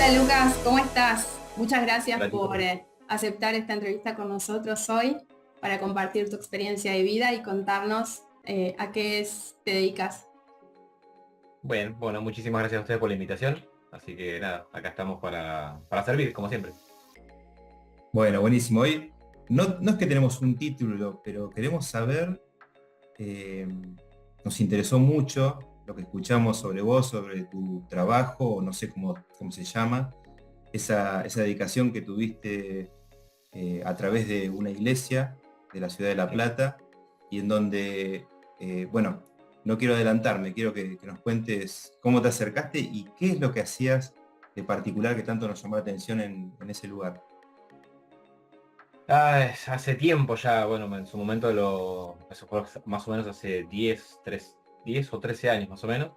Hola Lucas, ¿cómo estás? Muchas gracias Hola, por Nico. aceptar esta entrevista con nosotros hoy para compartir tu experiencia de vida y contarnos a te dedicas. Bueno, muchísimas gracias a ustedes por la invitación. Así que nada, acá estamos para servir, como siempre. Bueno, buenísimo. Hoy no es que tenemos un título, pero queremos saber, eh, nos interesó mucho lo que escuchamos sobre vos, sobre tu trabajo, o no sé cómo se llama, esa dedicación que tuviste a través de una iglesia de la ciudad de La Sí. Plata, y en donde, bueno, no quiero adelantarme, quiero que nos cuentes cómo te acercaste y qué es lo que hacías de particular que tanto nos llamó la atención en ese lugar. Hace tiempo ya, bueno, en su momento eso fue más o menos hace 10 o 13 años más o menos.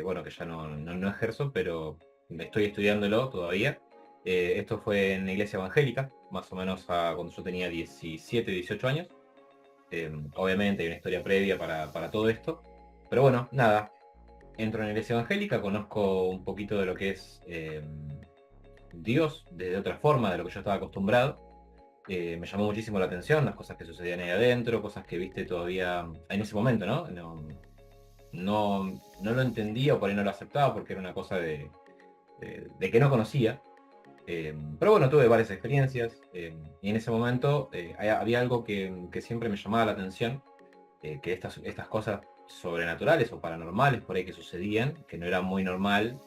Bueno, que ya no ejerzo, pero estoy estudiándolo todavía. Esto fue en la iglesia evangélica, más o menos cuando yo tenía 17, 18 años. Obviamente hay una historia previa para todo esto. Pero bueno, nada, entro en la iglesia evangélica, conozco un poquito de lo que es Dios desde otra forma, de lo que yo estaba acostumbrado. Me llamó muchísimo la atención las cosas que sucedían ahí adentro, cosas que viste todavía en ese momento, ¿no? No lo entendía o por ahí no lo aceptaba porque era una cosa de que no conocía. Pero bueno, tuve varias experiencias y en ese momento había algo que siempre me llamaba la atención, que estas cosas sobrenaturales o paranormales por ahí que sucedían, que no era muy normal.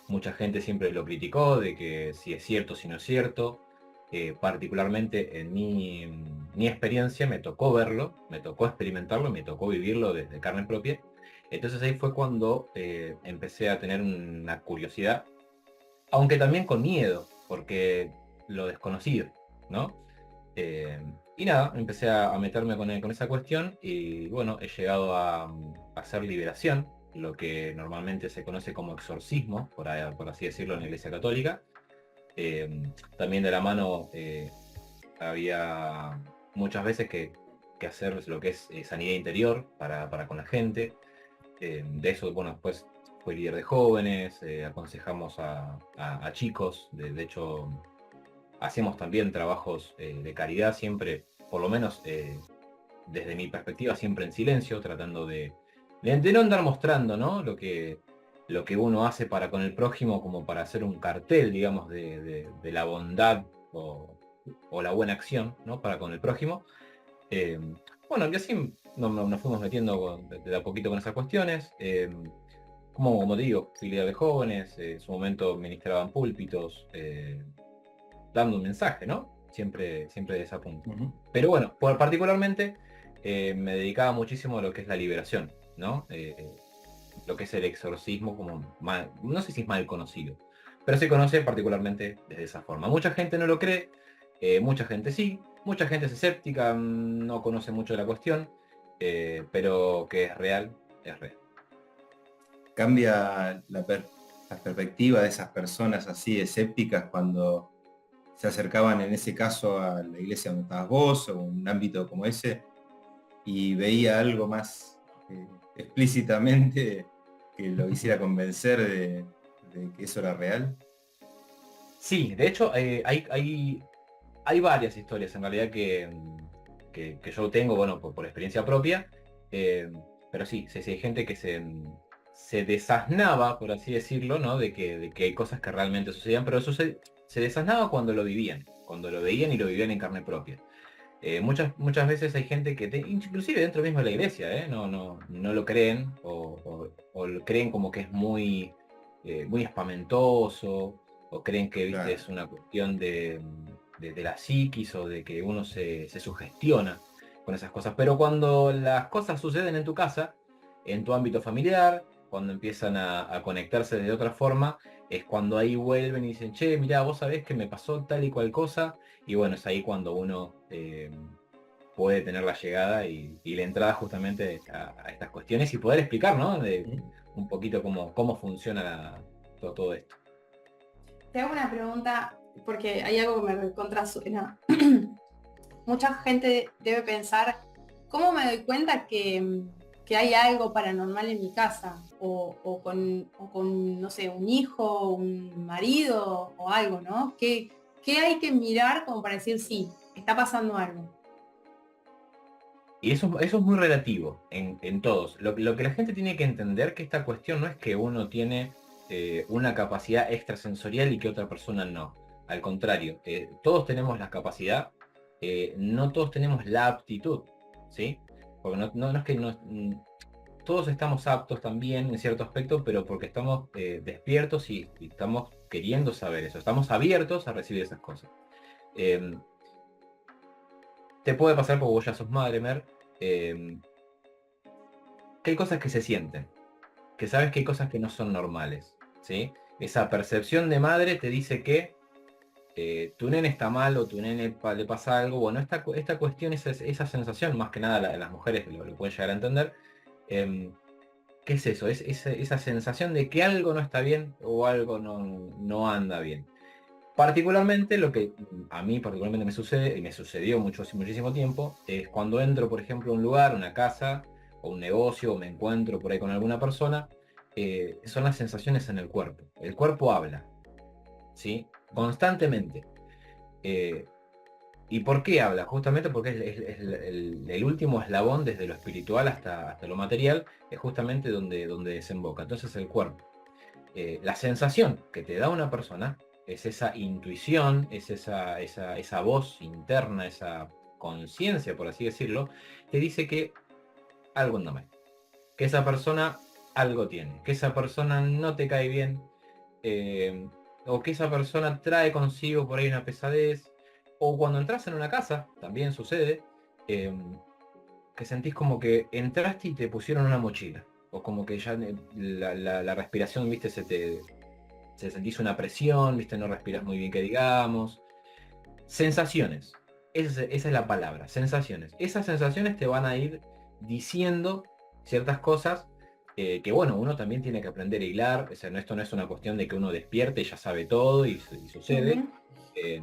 Mucha gente siempre lo criticó de que si es cierto, si no es cierto. Particularmente en mi experiencia me tocó verlo, me tocó experimentarlo, me tocó vivirlo desde carne propia. Entonces ahí fue cuando empecé a tener una curiosidad, aunque también con miedo, porque lo desconocido, ¿no? Eh, y nada, empecé a meterme con esa cuestión y bueno, he llegado a hacer liberación, lo que normalmente se conoce como exorcismo, por así decirlo, en la Iglesia Católica. También de la mano había muchas veces que hacer lo que es sanidad interior para con la gente. De eso, bueno, después fui líder de jóvenes, aconsejamos a chicos, de hecho hacemos también trabajos de caridad siempre, por lo menos desde mi perspectiva, siempre en silencio, tratando de no andar mostrando, ¿no? Lo que uno hace para con el prójimo como para hacer un cartel, digamos, de la bondad o la buena acción, ¿no? Para con el prójimo. Eh, bueno, y así nos fuimos metiendo de a poquito con esas cuestiones. Como te digo, fui líder de jóvenes, en su momento ministraban púlpitos, dando un mensaje, ¿no? Siempre de esa punta. Ujú. Pero bueno, particularmente me dedicaba muchísimo a lo que es la liberación, ¿no? Lo que es el exorcismo, como no sé si es mal conocido, pero se conoce particularmente desde esa forma. Mucha gente no lo cree, mucha gente sí, mucha gente es escéptica, no conoce mucho de la cuestión, pero que es real, es real. Cambia la perspectiva de esas personas así escépticas cuando se acercaban en ese caso a la iglesia donde estabas vos o un ámbito como ese y veía algo más explícitamente que lo hiciera convencer de que eso era real. Sí, de hecho, hay varias historias en realidad que yo tengo, bueno, por experiencia propia, eh, pero sí, hay gente que se desasnaba, por así decirlo, ¿no? De que hay cosas que realmente sucedían, pero se desasnaba cuando lo vivían, cuando lo veían y lo vivían en carne propia. Muchas veces hay gente inclusive dentro mismo de la iglesia, no lo creen o lo creen como que es muy espamentoso o creen que, viste, Claro. es una cuestión de la psiquis o de que uno se sugestiona con esas cosas. Pero cuando las cosas suceden en tu casa, en tu ámbito familiar, cuando empiezan a conectarse de otra forma, es cuando ahí vuelven y dicen, che, mirá, vos sabés que me pasó tal y cual cosa, y bueno, es ahí cuando uno puede tener la llegada y la entrada justamente a estas cuestiones y poder explicar, ¿no? Un poquito cómo funciona todo esto. Te hago una pregunta porque hay algo que me recontra suena. Mucha gente debe pensar, ¿cómo me doy cuenta que que hay algo paranormal en mi casa, o con, no sé, un hijo, un marido o algo, ¿no? ¿Qué hay que mirar como para decir, sí, está pasando algo? Y eso es muy relativo en todos. Lo que la gente tiene que entender que esta cuestión no es que uno tiene una capacidad extrasensorial y que otra persona no. Al contrario, todos tenemos la capacidad, no todos tenemos la aptitud, ¿sí? Porque no es que todos estamos aptos también en cierto aspecto, pero porque estamos despiertos y estamos queriendo saber eso, estamos abiertos a recibir esas cosas. Em, Te puede pasar porque vos ya sos madre, Mer, eh, que hay cosas que se sienten, que sabes que hay cosas que no son normales, ¿sí? Esa percepción de madre te dice que tu nene está mal o tu nene le pasa algo. Bueno, esta cuestión, esa sensación, más que nada las mujeres lo pueden llegar a entender. em, ¿Qué es eso? Es esa sensación de que algo no está bien o algo no anda bien. Particularmente lo que a mí particularmente me sucede, y me sucedió muchísimo tiempo, es cuando entro, por ejemplo, a un lugar, una casa, o un negocio, o me encuentro por ahí con alguna persona, son las sensaciones en el cuerpo. El cuerpo habla, ¿sí? Constantemente. Eh, ¿Y por qué habla? Justamente porque es el último eslabón desde lo espiritual hasta lo material, es justamente donde desemboca. Entonces el cuerpo. La sensación que te da una persona es esa intuición, es esa voz interna, esa conciencia, por así decirlo, te dice que algo anda mal, que esa persona algo tiene, que esa persona no te cae bien, eh, o que esa persona trae consigo por ahí una pesadez, o cuando entras en una casa, también sucede, eh, que sentís como que entraste y te pusieron una mochila, o como que ya la respiración, viste, se sentís una presión, viste, no respiras muy bien que digamos. Sensaciones. Esa es la palabra, sensaciones. Esas sensaciones te van a ir diciendo ciertas cosas que bueno, uno también tiene que aprender a hilar. O sea, esto no es una cuestión de que uno despierte y ya sabe todo y sucede. Ujú, Eh,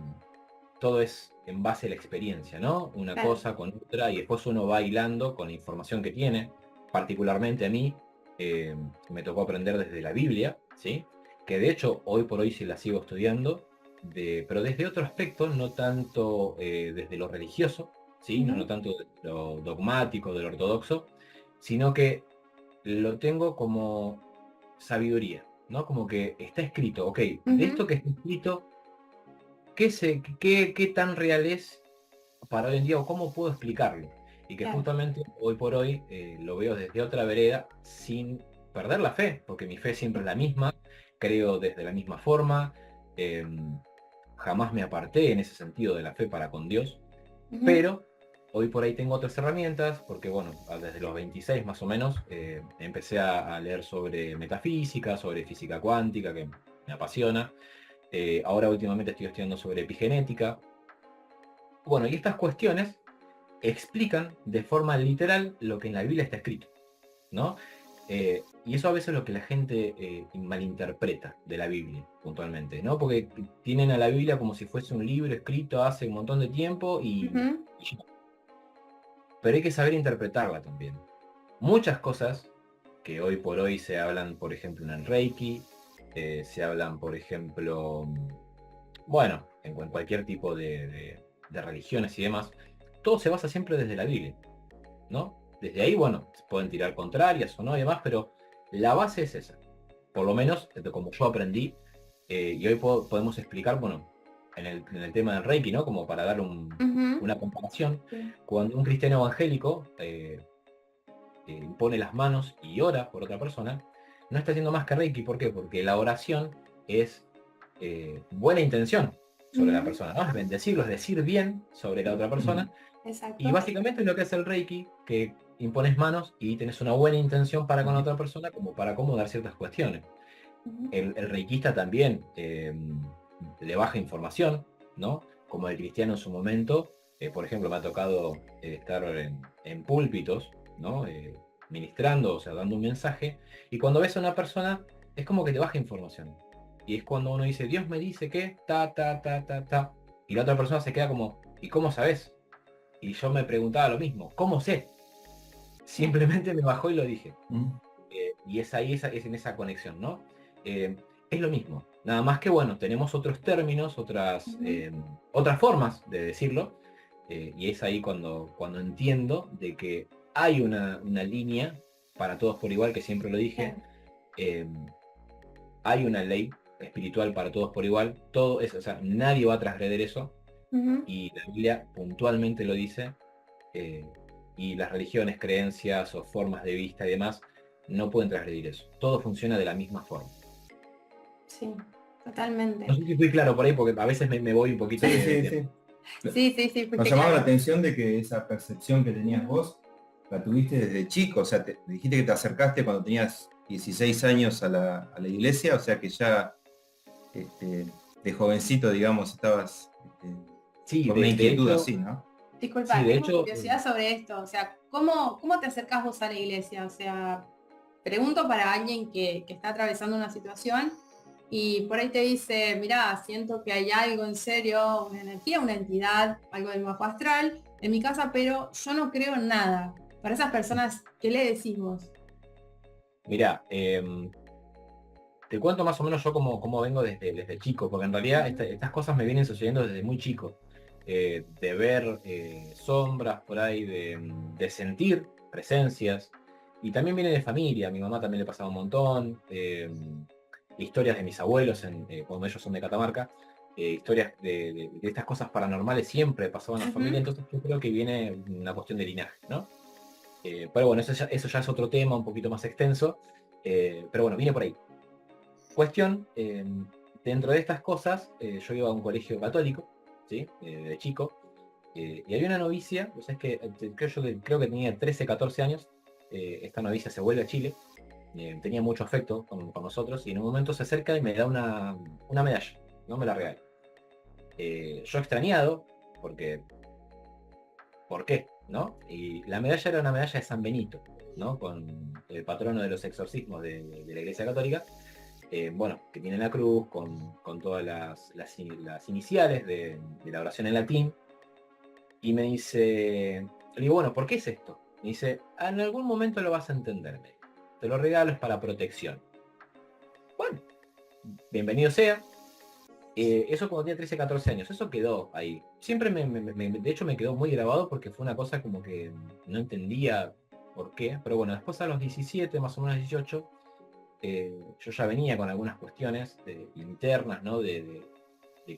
Todo es en base a la experiencia, ¿no? Una claro. cosa con otra y después uno va hilando con la información que tiene. Particularmente a mí eh, me tocó aprender desde la Biblia, ¿sí? Que de hecho hoy por hoy sí la sigo estudiando, pero desde otro aspecto, no tanto desde lo religioso, ¿sí? No Ujú, tanto de lo dogmático, de lo ortodoxo, sino que lo tengo como sabiduría, ¿no? Como que está escrito, ok, de ujú, esto que está escrito, qué tan real es para hoy en día o cómo puedo explicarlo? Y que claro. justamente hoy por hoy lo veo desde otra vereda sin perder la fe, porque mi fe siempre es la misma, creo desde la misma forma, eh, jamás me aparté en ese sentido de la fe para con Dios, Ujú, pero hoy por ahí tengo otras herramientas, porque bueno, desde los 26 más o menos empecé a leer sobre metafísica, sobre física cuántica, que me apasiona. Ahora últimamente estoy estudiando sobre epigenética. Bueno, y estas cuestiones explican de forma literal lo que en la Biblia está escrito, ¿no? Y eso a veces es lo que la gente malinterpreta de la Biblia, puntualmente, ¿no? Porque tienen a la Biblia como si fuese un libro escrito hace un montón de tiempo ujú, pero hay que saber interpretarla también. Muchas cosas que hoy por hoy se hablan, por ejemplo, en el Reiki, se hablan, por ejemplo, bueno, en cualquier tipo de religiones y demás, todo se basa siempre desde la Biblia, ¿no? Desde ahí, bueno, se pueden tirar contrarias o no y demás, pero la base es esa. Por lo menos, como yo aprendí, y hoy podemos explicar, bueno, en el tema del Reiki, ¿no? Como para dar ujú, una comparación, sí, cuando un cristiano evangélico pone las manos y ora por otra persona, no está haciendo más que Reiki. ¿Por qué? Porque la oración es buena intención sobre la ujú, persona, ¿no? Es bendecirlo, es decir bien sobre la otra persona. Y exacto. básicamente es lo que hace el Reiki, que impones manos y tenés una buena intención para con la otra persona como para acomodar ciertas cuestiones. Ujú, El reikista también le baja información, ¿no? Como el cristiano en su momento, por ejemplo, me ha tocado estar en púlpitos, ¿no? Ministrando, o sea, dando un mensaje, y cuando ves a una persona, es como que te baja información. Y es cuando uno dice, Dios me dice que, ta, y la otra persona se queda como, ¿y cómo sabes? Y yo me preguntaba lo mismo, ¿cómo sé? simplemente me bajó y lo dije. Mm. Y es ahí, es en esa conexión, ¿no? Es lo mismo. Nada más que, bueno, tenemos otros términos, otras formas de decirlo. Y es ahí cuando entiendo de que hay una línea para todos por igual, que siempre lo dije. Hay una ley espiritual para todos por igual. Todo es, o sea, nadie va a transgredir eso. Ujú. Y la Biblia puntualmente lo dice. Y las religiones, creencias o formas de vista y demás no pueden transgredir eso. Todo funciona de la misma forma. Sí, totalmente. No sé si fui claro por ahí, porque a veces me voy un poquito Sí, de... sí, de- sí. Sí, sí, sí, Nos fuiste llamaba la claro. atención de que esa percepción que tenías vos la tuviste desde chico, o sea, dijiste que te acercaste cuando tenías 16 años a la iglesia, o sea que ya este, de jovencito, digamos, estabas Sí, con una de inquietud hecho, así, ¿no? sí, Disculpa, de tengo hecho, curiosidad sobre esto. O sea, ¿cómo te acercás vos a la iglesia? O sea, pregunto para alguien que está atravesando una situación y por ahí te dice, mirá, siento que hay algo en serio, una energía, una entidad, algo del bajo astral en mi casa, pero yo no creo en nada. Para esas personas, ¿qué le decís vos? mira, te cuento más o menos yo cómo vengo desde chico, porque en realidad estas cosas me vienen sucediendo desde muy chico. De ver sombras por ahí, de sentir presencias. Y también viene de familia, a mi mamá también le pasaba un montón. Historias de mis abuelos, cuando ellos son de Catamarca. Historias de estas cosas paranormales siempre pasaban en la familia, Ujú. entonces yo creo que viene una cuestión de linaje, ¿no? Pero bueno, eso ya es otro tema un poquito más extenso. Pero bueno, viene por ahí. Cuestión, dentro de estas cosas, yo iba a un colegio católico, ¿sí? De chico, y había una novicia, o sea, es que creo que tenía 13, 14 años. Esta novicia se vuelve a Chile, tenía mucho afecto con nosotros, y en un momento se acerca y me da una medalla, ¿no? Me la regala. Yo extrañado, porque, ¿por qué? ¿No? Y la medalla era una medalla de San Benito, ¿no? Con el patrono de los exorcismos de la Iglesia Católica. Bueno, que tiene la cruz con todas las iniciales de la oración en latín. Y me dice, le digo, bueno, ¿por qué es esto? Me dice, en algún momento lo vas a entender, me dijo. Te lo regalo, es para protección. Bueno, bienvenido sea. Eso cuando tenía 13, 14 años, eso quedó ahí. Siempre de hecho me quedó muy grabado porque fue una cosa como que no entendía por qué. Pero bueno, después a los 17, más o menos 18, yo ya venía con algunas cuestiones internas, ¿no? De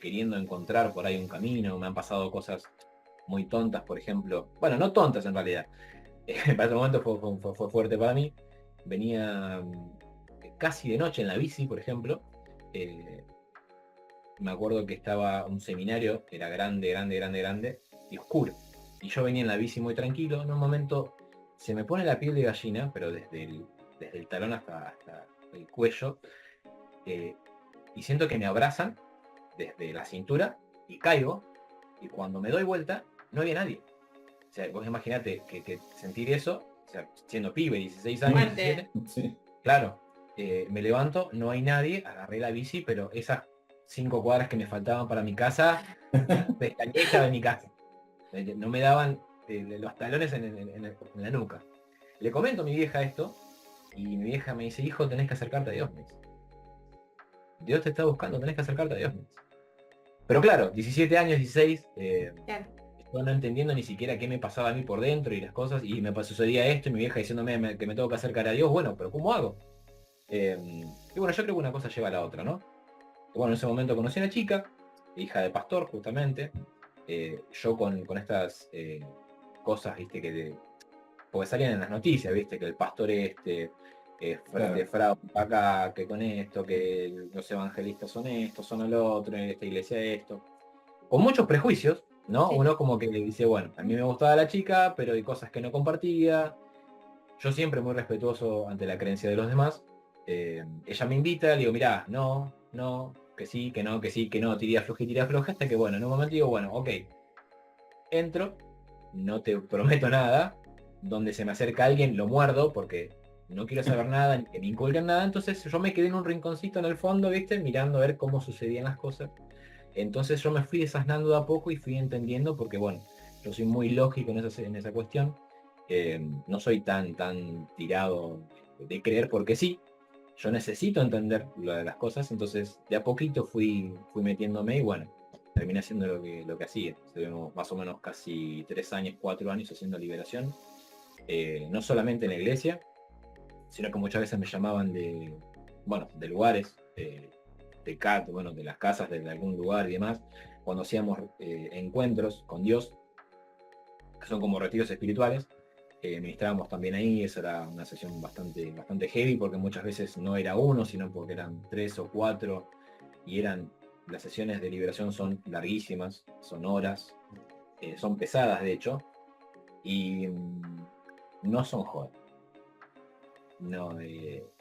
queriendo encontrar por ahí un camino. Me han pasado cosas muy tontas, por ejemplo. Bueno, no tontas en realidad. Para ese momento fue fuerte para mí. Venía casi de noche en la bici, por ejemplo. Eh, Me acuerdo que estaba un seminario, era grande, grande, grande, grande, y oscuro. Y yo venía en la bici muy tranquilo. En un momento se me pone la piel de gallina, pero desde el talón hasta el cuello. eh, y siento que me abrazan desde la cintura y caigo. Y cuando me doy vuelta, no había nadie. O sea, vos imaginate que sentir eso, o sea, siendo pibe, 16 años, Fuerte. 17, Sí. claro, me levanto, no hay nadie, agarré la bici, pero esas 5 cuadras que me faltaban para mi casa, pestañeé y estaba en mi casa. No me daban los talones en la nuca. Le comento a mi vieja esto, y mi vieja me dice, hijo, tenés que acercarte a Dios, me dice. Dios te está buscando, tenés que acercarte a Dios, me dice. Pero claro, 17 años, 16, Claro. yo no entendiendo ni siquiera qué me pasaba a mí por dentro y las cosas, y sucedía esto, y mi vieja diciéndome que me tengo que acercar a Dios, bueno, pero ¿cómo hago? Y bueno, yo creo que una cosa lleva a la otra, ¿no? Y bueno, en ese momento conocí a una chica, hija de pastor, justamente. Yo con estas cosas, viste, porque salían en las noticias, viste, que el pastor de Claro. fraude acá, que con esto, que los evangelistas son esto, son el otro, en esta iglesia esto. Con muchos prejuicios, ¿no? Sí. Uno como que dice, bueno, a mí me gustaba la chica, pero hay cosas que no compartía. Yo siempre muy respetuoso ante la creencia de los demás. Ella me invita, le digo, mirá, no, no, que sí, que no, que sí, que no, tira floja, hasta que bueno, en un momento digo, bueno, ok, entro, no te prometo nada, donde se me acerca alguien lo muerdo porque no quiero saber nada, ni que me inculquen nada, entonces yo me quedé en un rinconcito en el fondo, viste, mirando a ver cómo sucedían las cosas. Entonces yo me fui desasnando de a poco y fui entendiendo porque bueno, yo soy muy lógico en esa cuestión. No soy tan tirado de creer porque sí. Yo necesito entender lo de las cosas, entonces de a poquito fui metiéndome y bueno, terminé haciendo lo que hacía. Estuvimos más o menos casi 3 años, 4 años haciendo liberación, no solamente en la iglesia, sino que muchas veces me llamaban de lugares, bueno, de las casas de algún lugar y demás, cuando hacíamos encuentros con Dios, que son como retiros espirituales. Ministrábamos también ahí, eso era una sesión bastante heavy, porque muchas veces no era uno, sino porque eran 3 o 4, y las sesiones de liberación son larguísimas, son horas, son pesadas de hecho, y no son jodas. No,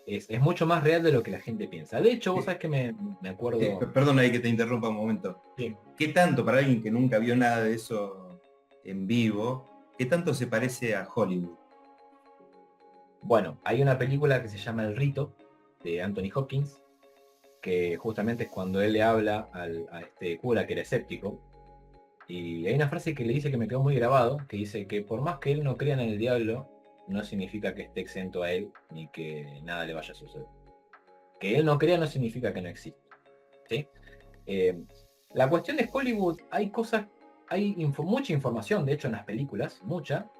es mucho más real de lo que la gente piensa. De hecho, vos sabés que me acuerdo... Perdón ahí que te interrumpa un momento. Sí. ¿Qué tanto, para alguien que nunca vio nada de eso en vivo, qué tanto se parece a Hollywood? Bueno, hay una película que se llama El Rito, de Anthony Hopkins, que justamente es cuando él le habla a este cura que era escéptico, y hay una frase que le dice que me quedó muy grabado, que dice que por más que él no crea en el diablo, no significa que esté exento a él, ni que nada le vaya a suceder. Que él no crea no significa que no exista, ¿sí? La cuestión de Hollywood, hay cosas, mucha información, de hecho, en las películas, mucha,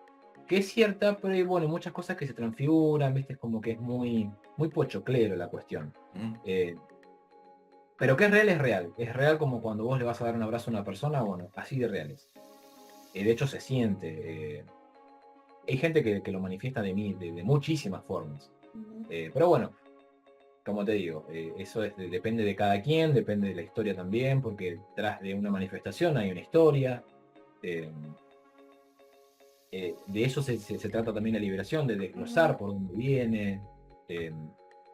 que es cierta, pero hay, bueno, muchas cosas que se transfiguran, ¿viste? Es como que es muy pochoclero la cuestión. Pero que es real. Es real como cuando vos le vas a dar un abrazo a una persona, bueno, así de reales. De hecho se siente. Hay gente que lo manifiesta de muchísimas formas. Pero bueno, como te digo, eso depende de cada quien, depende de la historia también, porque detrás de una manifestación hay una historia. De eso se trata también la liberación, de desglosar por dónde viene,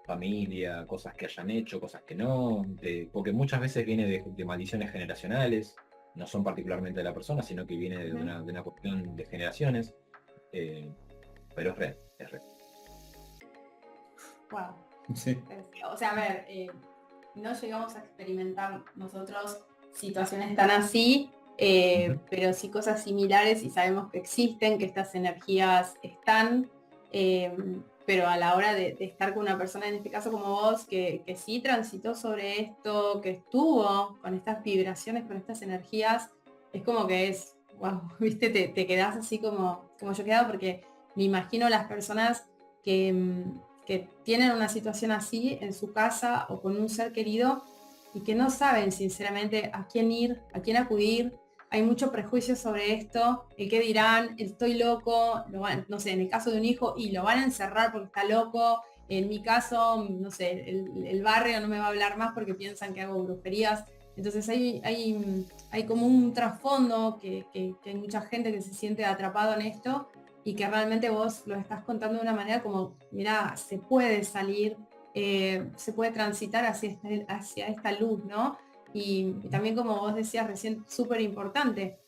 familia, cosas que hayan hecho, cosas que no, porque muchas veces viene de maldiciones generacionales, no son particularmente de la persona, sino que viene de una cuestión de generaciones, pero es real, es real. Wow. Sí. O sea, a ver, no llegamos a experimentar nosotros situaciones tan así, pero sí cosas similares y sabemos que existen, que estas energías están, pero a la hora de estar con una persona, en este caso como vos, que sí transitó sobre esto, que estuvo con estas vibraciones, con estas energías, es como que es, wow, viste, te quedás así como yo quedaba, porque me imagino las personas que tienen una situación así en su casa o con un ser querido y que no saben sinceramente a quién ir, a quién acudir. Hay mucho prejuicio sobre esto, el qué dirán, el estoy loco, no sé, en el caso de un hijo, y lo van a encerrar porque está loco. En mi caso, no sé, el barrio no me va a hablar más porque piensan que hago brujerías. Entonces hay como un trasfondo que hay mucha gente que se siente atrapado en esto y que realmente vos lo estás contando de una manera como, mira, se puede salir, se puede transitar hacia esta luz, ¿no? Y también como vos decías recién, súper importante,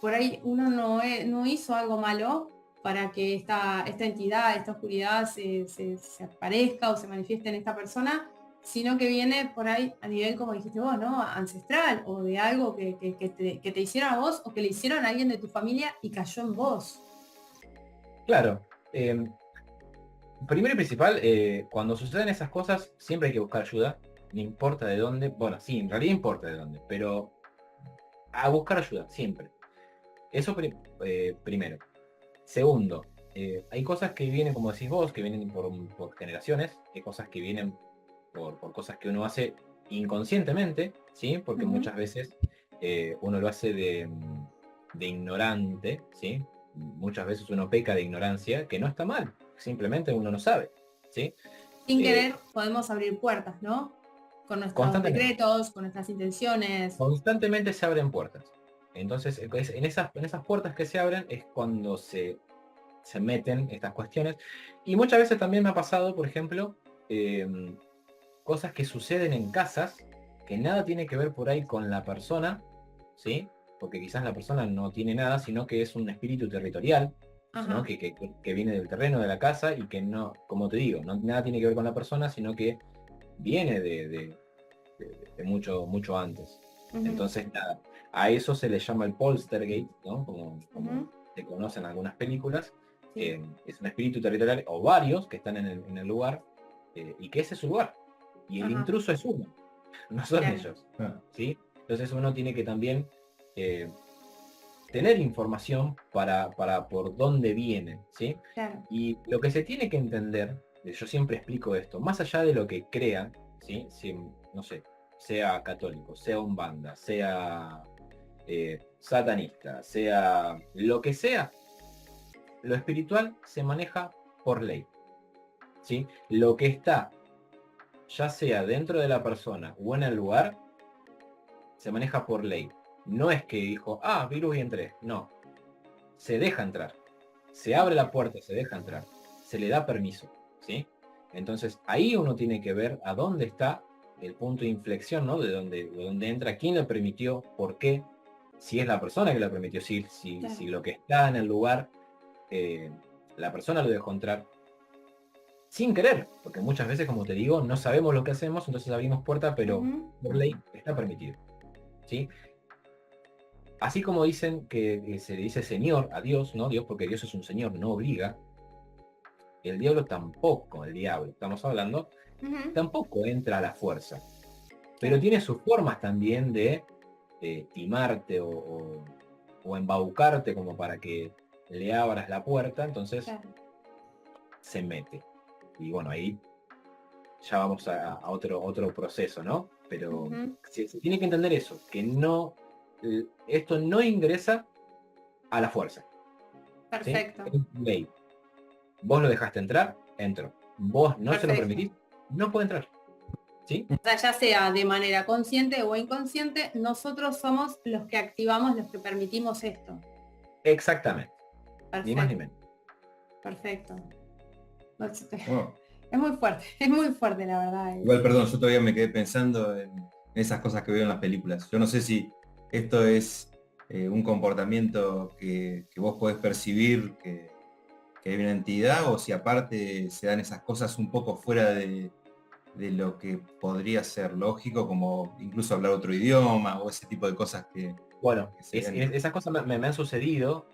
por ahí uno no hizo algo malo para que esta entidad, esta oscuridad se aparezca o se manifieste en esta persona, sino que viene por ahí a nivel, como dijiste vos, ¿no? Ancestral, o de algo que te hicieron a vos o que le hicieron a alguien de tu familia y cayó en vos. Claro. Primero y principal, cuando suceden esas cosas, siempre hay que buscar ayuda, no importa de dónde, bueno, sí, en realidad importa de dónde, pero a buscar ayuda, siempre. Eso primero. Segundo, hay cosas que vienen, como decís vos, que vienen por generaciones, hay cosas que vienen por cosas que uno hace inconscientemente, ¿sí? Porque muchas veces uno lo hace de ignorante, ¿sí? Muchas veces uno peca de ignorancia, que no está mal, simplemente uno no sabe, ¿sí? Sin querer podemos abrir puertas, ¿no? Con nuestros Constantemente. decretos, con nuestras intenciones. Constantemente se abren puertas. Entonces, en esas puertas que se abren es cuando se meten estas cuestiones. Y muchas veces también me ha pasado, por ejemplo, cosas que suceden en casas que nada tiene que ver por ahí con la persona, ¿sí? Porque quizás la persona no tiene nada, sino que es un espíritu territorial, ¿no? Ajá. Que viene del terreno de la casa y que no, como te digo, nada tiene que ver con la persona, sino que viene de mucho antes. Ujú, Entonces, nada, a eso se le llama el poltergeist, ¿no? Como ujú. se conocen algunas películas, Sí. Es un espíritu territorial o varios que están en el lugar y que ese es su lugar. Y el Ajá. intruso es uno, no son Claro. ellos. Ah, ¿Sí? Entonces uno tiene que también eh, tener información para por dónde viene, ¿sí? Claro. Y lo que se tiene que entender, yo siempre explico esto, más allá de lo que crean, ¿sí? Si, no sé, sea católico, sea umbanda, sea satanista, sea lo que sea, lo espiritual se maneja por ley, ¿sí? Lo que está, ya sea dentro de la persona o en el lugar, se maneja por ley. No es que dijo, ah, virus y entré. No, se deja entrar. Se abre la puerta, se deja entrar. Se le da permiso, ¿sí? Entonces ahí uno tiene que ver a dónde está el punto de inflexión, ¿no? De dónde entra, quién lo permitió, por qué, si es la persona que lo permitió, Claro. si lo que está en el lugar, la persona lo dejó entrar sin querer, porque muchas veces, como te digo, no sabemos lo que hacemos, entonces abrimos puerta, pero Ujú. por ley está permitido, ¿sí? Así como dicen que se le dice Señor a Dios, ¿no? Dios, porque Dios es un Señor, no obliga. El diablo tampoco, el diablo, estamos hablando, Ujú. tampoco entra a la fuerza. Pero Claro. tiene sus formas también de timarte o embaucarte como para que le abras la puerta, entonces Claro. se mete. Y bueno, ahí ya vamos a otro proceso, ¿no? Pero Ujú. se tiene que entender eso, que no, esto no ingresa a la fuerza, ¿sí? Perfecto. Es ley. Vos lo dejaste entrar, entró. Vos no se lo Perfecto. permitís, no puede entrar, ¿sí? O sea, ya sea de manera consciente o inconsciente, nosotros somos los que activamos, los que permitimos esto. Exactamente, ni más ni Perfecto. menos. Perfecto. No sé, bueno, es muy fuerte la verdad. igual, perdón, yo todavía me quedé pensando en esas cosas que veo en las películas. Yo no sé si esto es un comportamiento que vos podés percibir que hay una entidad o si aparte se dan esas cosas un poco fuera de lo que podría ser lógico, como incluso hablar otro idioma o ese tipo de cosas Bueno, que serían... esas cosas me han sucedido.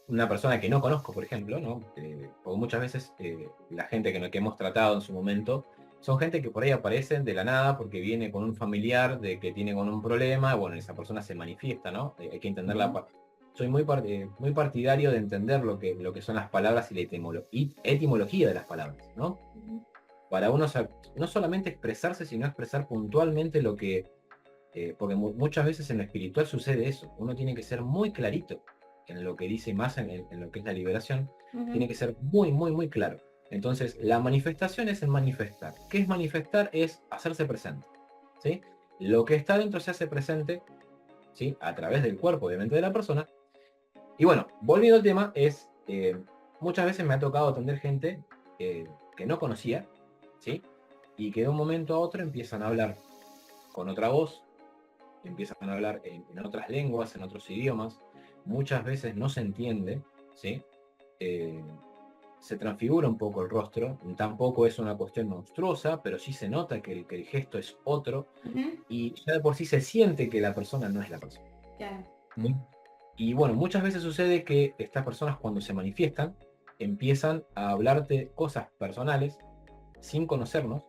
Una persona que no conozco, por ejemplo, ¿no? Porque muchas veces la gente que hemos tratado en su momento son gente que por ahí aparecen de la nada porque viene con un familiar de que tiene con un problema, bueno, esa persona se manifiesta, ¿no? Hay que entender Ujú. soy muy partidario de entender lo que son las palabras y la etimología de las palabras, ¿no? Ujú. Para uno no solamente expresarse, sino expresar puntualmente lo que, porque muchas veces en lo espiritual sucede eso, uno tiene que ser muy clarito en lo que dice, más en lo que es la liberación, tiene Ujú. que ser muy, muy, muy claro. Entonces, la manifestación es el manifestar. ¿Qué es manifestar? Es hacerse presente, ¿sí? Lo que está dentro se hace presente, ¿sí? A través del cuerpo, obviamente, de la persona. Y bueno, volviendo al tema, muchas veces me ha tocado atender gente que no conocía, ¿sí? Y que de un momento a otro empiezan a hablar con otra voz, empiezan a hablar en otras lenguas, en otros idiomas, muchas veces no se entiende, ¿sí? Eh, Se transfigura un poco el rostro, tampoco es una cuestión monstruosa, pero sí se nota que el gesto es otro, Ujú. y ya de por sí se siente que la persona no es la persona. Claro. ¿Sí? ¿Mm? Y bueno, muchas veces sucede que estas personas cuando se manifiestan empiezan a hablarte cosas personales sin conocernos,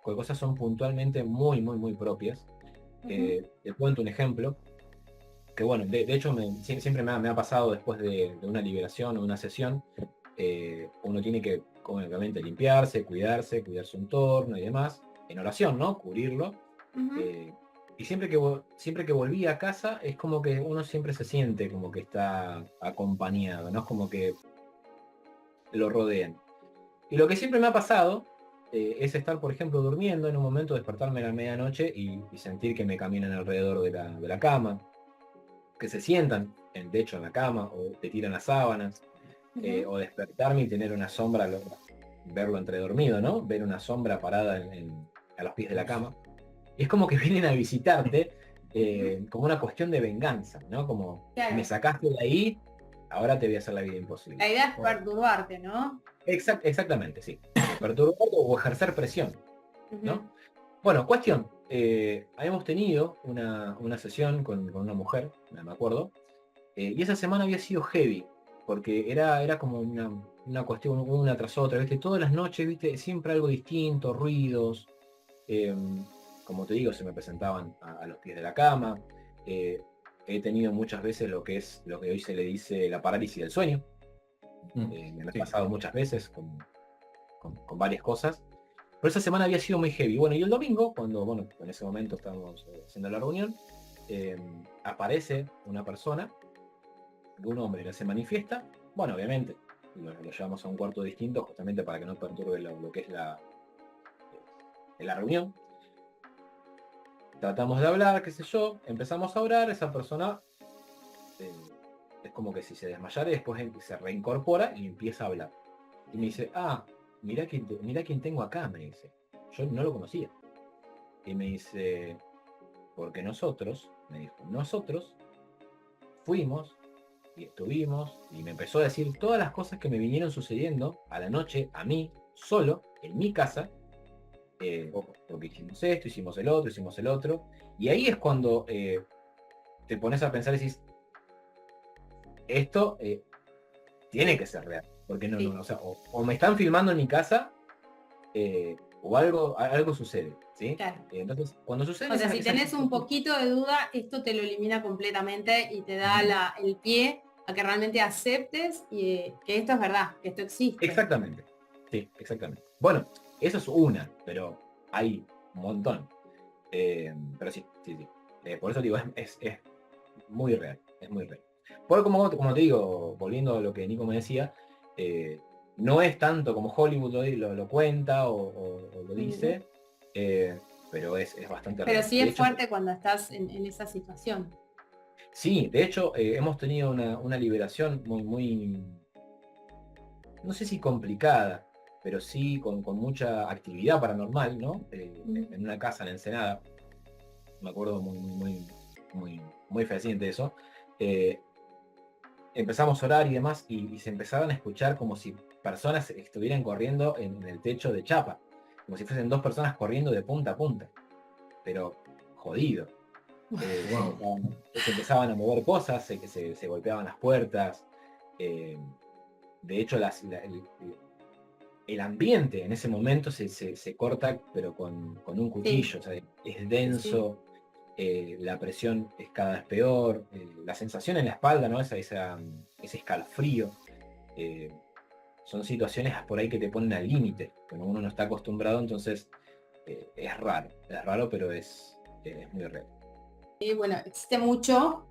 porque cosas son puntualmente muy, muy, muy propias. Ujú. Te cuento un ejemplo, que bueno, de hecho siempre me ha pasado después de una liberación o una sesión, uno tiene que obviamente limpiarse, cuidar su entorno y demás, en oración, ¿no? Cubrirlo. Ujú. eh, y siempre que volví a casa es como que uno siempre se siente como que está acompañado, ¿no? Es como que lo rodean. Y lo que siempre me ha pasado es estar, por ejemplo, durmiendo en un momento, despertarme a la medianoche y sentir que me caminan alrededor de la cama, que se sientan, de hecho, en la cama, o te tiran las sábanas, Ujú. o despertarme y tener una sombra, verlo entre dormido, ¿no? Ver una sombra parada a los pies de la cama. Y es como que vienen a visitarte Ujú. como una cuestión de venganza, ¿no? Como me Claro. sacaste de ahí, ahora te voy a hacer la vida imposible. La idea es perturbarte, ¿no? Exactamente, sí. Perturbar o ejercer presión, Ujú. ¿no? Bueno, cuestión. Habíamos tenido una sesión con una mujer, me acuerdo, Y esa semana había sido heavy, porque era como una cuestión una tras otra, ¿viste? Todas las noches, ¿viste? Siempre algo distinto, ruidos. eh, Como te digo, se me presentaban a los pies de la cama. eh, He tenido muchas veces lo que hoy se le dice la parálisis del sueño. Me ha Sí. pasado muchas veces con varias cosas. Pero esa semana había sido muy heavy. Bueno, y el domingo, cuando, bueno, en ese momento estábamos haciendo la reunión, aparece una persona, un hombre que se manifiesta. Bueno, obviamente, lo llevamos a un cuarto distinto justamente para que no perturbe lo que es la reunión. Tratamos de hablar, qué sé yo, empezamos a orar, esa persona eh, es como que si se desmayara y después se reincorpora y empieza a hablar. Y me dice, mirá quién tengo acá, me dice. Yo no lo conocía. Y me dice, porque nosotros, me dijo, nosotros fuimos y estuvimos, y me empezó a decir todas las cosas que me vinieron sucediendo a la noche, a mí, solo, en mi casa, porque hicimos esto, hicimos el otro, y ahí es cuando te pones a pensar y decís, esto tiene que ser real, porque Sí. o sea, o me están filmando en mi casa, o algo sucede, ¿sí? Claro. Entonces, cuando sucede O sea, si tenés un poquito de duda, esto te lo elimina completamente y te da el pie a que realmente aceptes y, que esto es verdad, que esto existe. Exactamente, sí, exactamente. Bueno, eso es una, pero hay un montón. Pero sí, sí, sí. Por eso digo, es muy real, es muy real. Por como te digo, volviendo a lo que Nico me decía, no es tanto como Hollywood hoy lo cuenta o lo dice, pero es bastante Pero real. sí De es hecho, fuerte cuando estás en esa situación. sí, de hecho, hemos tenido una liberación muy, no sé si complicada, pero sí con mucha actividad paranormal, ¿no? En una casa en Ensenada, me acuerdo muy fehaciente de eso. Eh, Empezamos a orar y demás, y se empezaban a escuchar como si personas estuvieran corriendo en el techo de chapa, como si fuesen dos personas corriendo de punta a punta, pero jodido. Wow. Se empezaban a mover cosas, se golpeaban las puertas. eh, de hecho, el ambiente en ese momento se corta, pero con un Sí, cuchillo, o sea, es sí, sí. denso. La presión es cada vez peor, la sensación en la espalda, ¿no? Ese escalofrío. eh, Son situaciones por ahí que te ponen al límite, cuando uno no está acostumbrado, entonces es raro, pero es muy real. Y bueno, existe mucho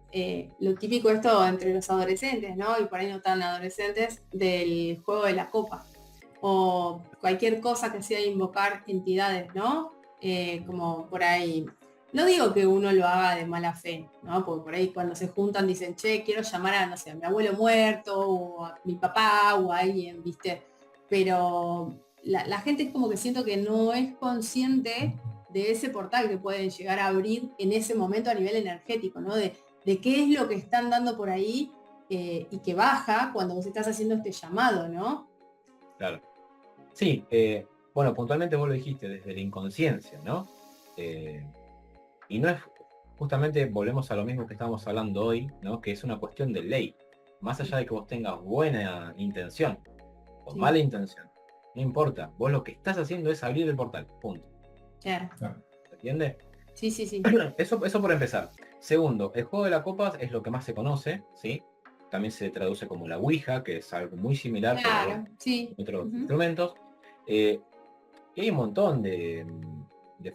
lo típico esto entre los adolescentes, ¿no? Y por ahí no tan adolescentes, del juego de la copa. O cualquier cosa que sea invocar entidades, ¿no? Como por ahí, no digo que uno lo haga de mala fe, ¿no? Porque por ahí cuando se juntan dicen, che, quiero llamar a, no sé, a mi abuelo muerto, o a mi papá, o a alguien, ¿viste? Pero la gente es como que siento que no es consciente de ese portal que pueden llegar a abrir en ese momento a nivel energético, ¿no? De qué es lo que están dando por ahí y que baja cuando vos estás haciendo este llamado, ¿no? Claro. Sí, bueno, puntualmente vos lo dijiste, desde la inconsciencia, ¿no? Eh, y no es, justamente volvemos a lo mismo que estábamos hablando hoy, ¿no? Que es una cuestión de ley. Más allá de que vos tengas buena intención o Sí, mala intención, no importa. Vos lo que estás haciendo es abrir el portal, punto. claro. Claro. ¿Se entiende? Sí, sí, sí. Eso por empezar. Segundo, el juego de la copa es lo que más se conoce, ¿sí? También se traduce como la Ouija, que es algo muy similar, pero bueno, Claro, sí. otros Ujú, instrumentos. Eh, y hay un montón de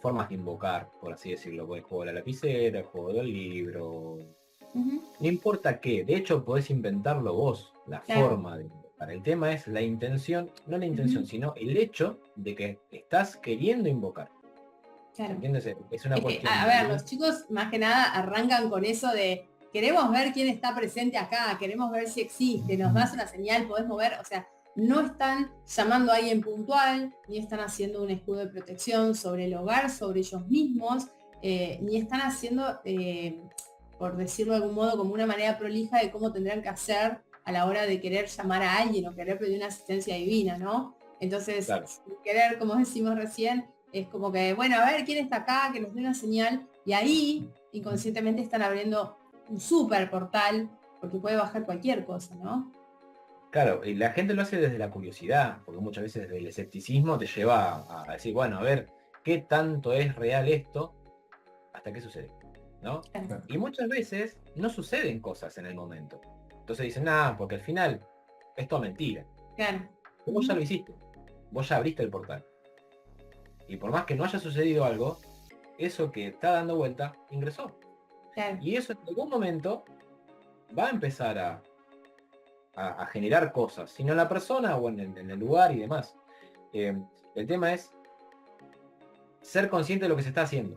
formas de invocar, por así decirlo. El juego de la lapicera, el juego del libro. ujú, No importa qué. De hecho, podés inventarlo vos, la claro. forma de invocar. El tema es la intención, no la intención, Ujú, sino el hecho de que estás queriendo invocar. ¿Se claro. entiende? Es una Es que, cuestión a de ver, ley. los chicos más que nada arrancan con eso de queremos ver quién está presente acá, queremos ver si existe, nos das una señal, podés mover, o sea, no están llamando a alguien puntual, ni están haciendo un escudo de protección sobre el hogar, sobre ellos mismos, ni están haciendo, por decirlo de algún modo, como una manera prolija de cómo tendrán que hacer a la hora de querer llamar a alguien o querer pedir una asistencia divina, ¿no? Entonces, Claro. sin querer, como decimos recién, es como que, bueno, a ver quién está acá, que nos dé una señal, y ahí inconscientemente están abriendo un super portal porque puede bajar cualquier cosa, ¿no? Claro, y la gente lo hace desde la curiosidad, porque muchas veces desde el escepticismo te lleva a decir, bueno, a ver, ¿qué tanto es real esto? ¿Hasta qué sucede? ¿No? Claro. Y muchas veces no suceden cosas en el momento. Entonces dicen, nada, porque al final es todo mentira. Claro. Vos ya lo hiciste, vos ya abriste el portal. Y por más que no haya sucedido algo, eso que está dando vuelta ingresó. Claro. Y eso en algún momento va a empezar a generar cosas, sino en la persona o en el lugar y demás. El tema es ser consciente de lo que se está haciendo.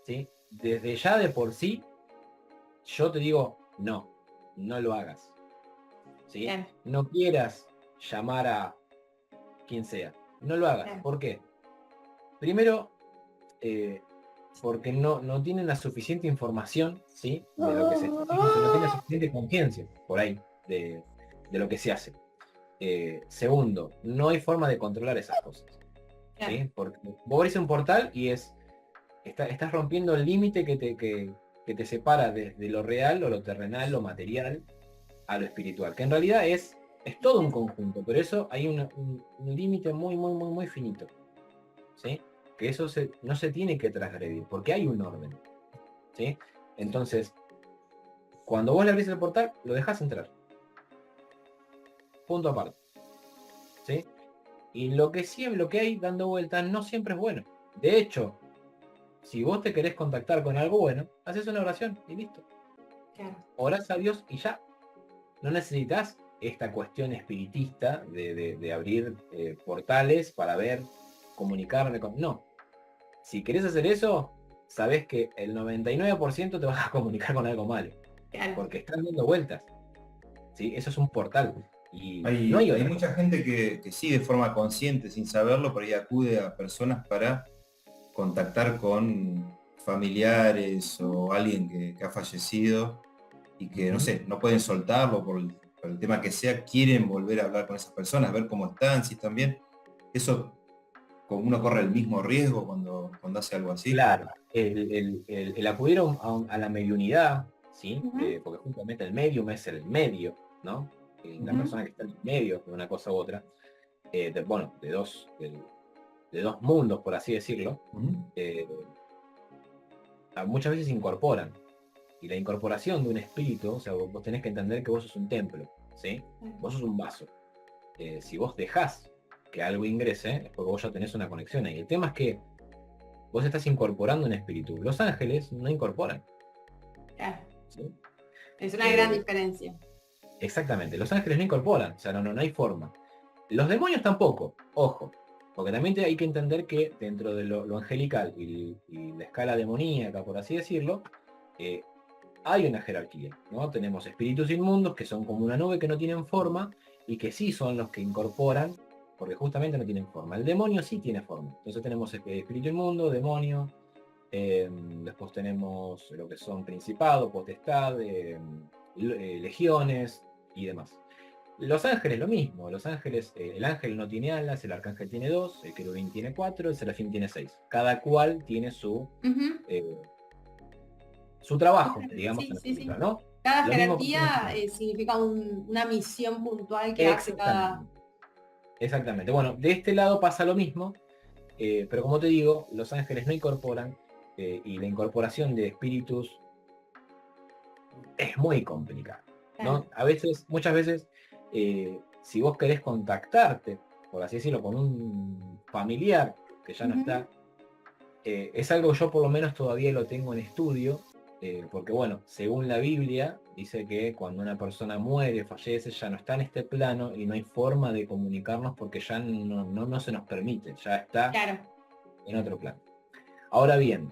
¿Sí? Desde ya de por sí, yo te digo, no, no lo hagas. ¿Sí? Claro. No quieras llamar a quien sea. No lo hagas. Claro. ¿Por qué? Primero, porque no tienen la suficiente información, ¿sí? De lo que se está haciendo, no tienen la suficiente conciencia por ahí de lo que se hace. Segundo, no hay forma de controlar esas cosas. Claro. ¿Sí? Porque vos abrís un portal y estás rompiendo el límite que te separa desde lo real o lo terrenal, lo material, a lo espiritual. Que en realidad es todo un conjunto, pero eso hay un límite muy finito. ¿Sí? Que eso no se tiene que transgredir, porque hay un orden. ¿Sí? Entonces, cuando vos le abrís el portal, lo dejás entrar. Punto aparte. ¿Sí? Y lo que hay dando vueltas no siempre es bueno. De hecho, si vos te querés contactar con algo bueno, haces una oración y listo. Claro. Orás a Dios y ya. No necesitas esta cuestión espiritista de abrir portales para ver, comunicarme con... No. Si querés hacer eso, sabés que el 99% te vas a comunicar con algo malo. Claro. Porque están dando vueltas. ¿Sí? Eso es un portal. Y no Hay hay otra mucha cosa. gente que sí, de forma consciente, sin saberlo, por ahí acude a personas para contactar con familiares o alguien que ha fallecido y que, no Ujú. sé, no pueden soltarlo por el tema que sea, quieren volver a hablar con esas personas, ver cómo están, si están bien. Eso, como uno corre el mismo riesgo cuando hace algo así. Claro, el acudir a la mediunidad, ¿sí? Ujú. Porque justamente el medium es el medio, ¿no? La Ujú. persona que está en el medio de una cosa u otra, bueno, de dos mundos, por así decirlo, Ujú. eh, muchas veces incorporan. Y la incorporación de un espíritu, o sea, vos tenés que entender que vos sos un templo, ¿sí? Vos sos un vaso. Si vos dejás que algo ingrese, es porque vos ya tenés una conexión ahí. El tema es que vos estás incorporando un espíritu. Los ángeles no incorporan. Claro. ¿Sí? Es una gran Eh, diferencia. exactamente, los ángeles no incorporan, o sea, no hay forma. Los demonios tampoco, ojo, porque también hay que entender que dentro de lo angelical y la escala demoníaca, por así decirlo, eh, hay una jerarquía, ¿no? Tenemos espíritus inmundos que son como una nube que no tienen forma y que sí son los que incorporan, porque justamente no tienen forma. El demonio sí tiene forma. Entonces tenemos espíritu inmundo, demonio, después tenemos lo que son principado, potestad, legiones y demás. Los ángeles lo mismo, los ángeles, el ángel no tiene alas, el arcángel tiene dos, el querubín tiene cuatro, el serafín tiene seis. Cada cual tiene Ujú. eh, su trabajo, digamos, Sí, en la sí, sí. película, ¿no? Cada Lo mismo pasa en el jerarquía cine. significa una misión puntual que hace cada... Exactamente, exactamente. Bueno, de este lado pasa lo mismo, pero como te digo, los ángeles no incorporan y la incorporación de espíritus es muy complicada, Claro. ¿no? Muchas veces, si vos querés contactarte, por así decirlo, con un familiar que ya no Ujú. está, es algo que yo por lo menos todavía lo tengo en estudio, porque bueno, según la Biblia, dice que cuando una persona muere, fallece, ya no está en este plano y no hay forma de comunicarnos porque ya no se nos permite, ya está Claro. en otro plano. Ahora bien,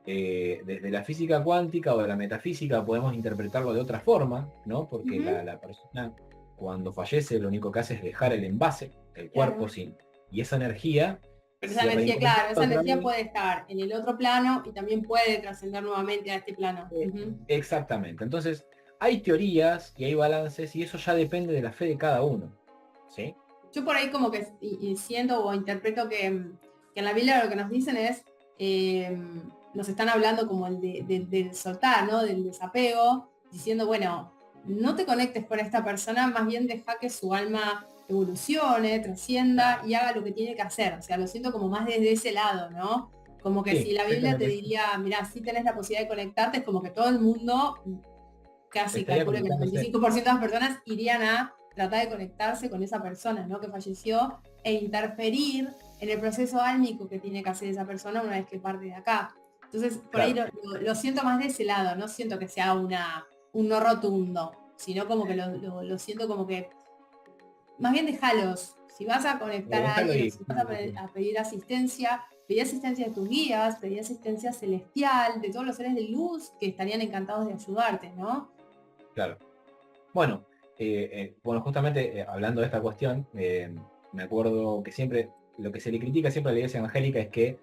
desde la física cuántica o de la metafísica podemos interpretarlo de otra forma, ¿no? Porque Ujú. la persona cuando fallece lo único que hace es dejar el envase, el cuerpo Claro. sin, y esa energía Pero esa se energía, reincorpora claro, esa otra energía vez. puede estar en el otro plano y también puede trascender nuevamente a este plano. eh, Ujú. exactamente. Entonces, hay teorías y hay balances y eso ya depende de la fe de cada uno. ¿Sí? Yo por ahí como que y siento o interpreto que en la Biblia lo que nos dicen es, eh, nos están hablando como del soltar, ¿no? Del desapego, diciendo, bueno, no te conectes con esta persona, más bien deja que su alma evolucione, trascienda y haga lo que tiene que hacer. O sea, lo siento como más desde ese lado, ¿no? Como que Sí, si la Biblia te exactamente. diría, mira, si tenés la posibilidad de conectarte, es como que todo el mundo, casi Estaría calculo que el conectándose. 95% de las personas irían a tratar de conectarse con esa persona, ¿no? Que falleció e interferir en el proceso álmico que tiene que hacer esa persona una vez que parte de acá. Entonces, por ahí Claro. lo siento más de ese lado, no siento que sea un no rotundo, sino como que lo siento como que, más bien déjalos. Si vas a conectar a Déjalo alguien o ir. si vas a pedir asistencia, pedí asistencia de tus guías, pedí asistencia celestial, de todos los seres de luz que estarían encantados de ayudarte, ¿no? Claro. Bueno, bueno, justamente hablando de esta cuestión, me acuerdo que siempre, lo que se le critica siempre a la iglesia evangélica es que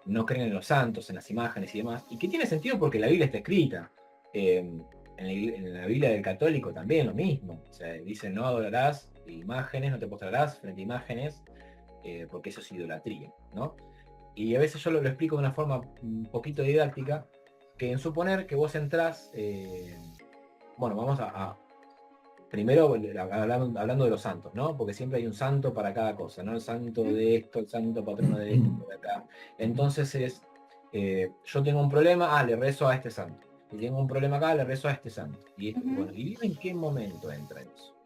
no creen en los santos, en las imágenes y demás, y que tiene sentido porque la Biblia está escrita. En la Biblia del católico también lo mismo. O sea, dice no adorarás imágenes, no te postrarás frente a imágenes, porque eso es idolatría, ¿no? Y a veces yo lo explico de una forma un poquito didáctica, que en suponer que vos entrás, bueno, vamos a primero hablando de los santos, ¿no? Porque siempre hay un santo para cada cosa, ¿no? El santo de esto, el santo patrono de esto, de acá. Entonces yo tengo un problema, le rezo a este santo. Y tengo un problema acá, le rezo a este santo. Y Ujú. bueno, ¿y en qué momento entra eso?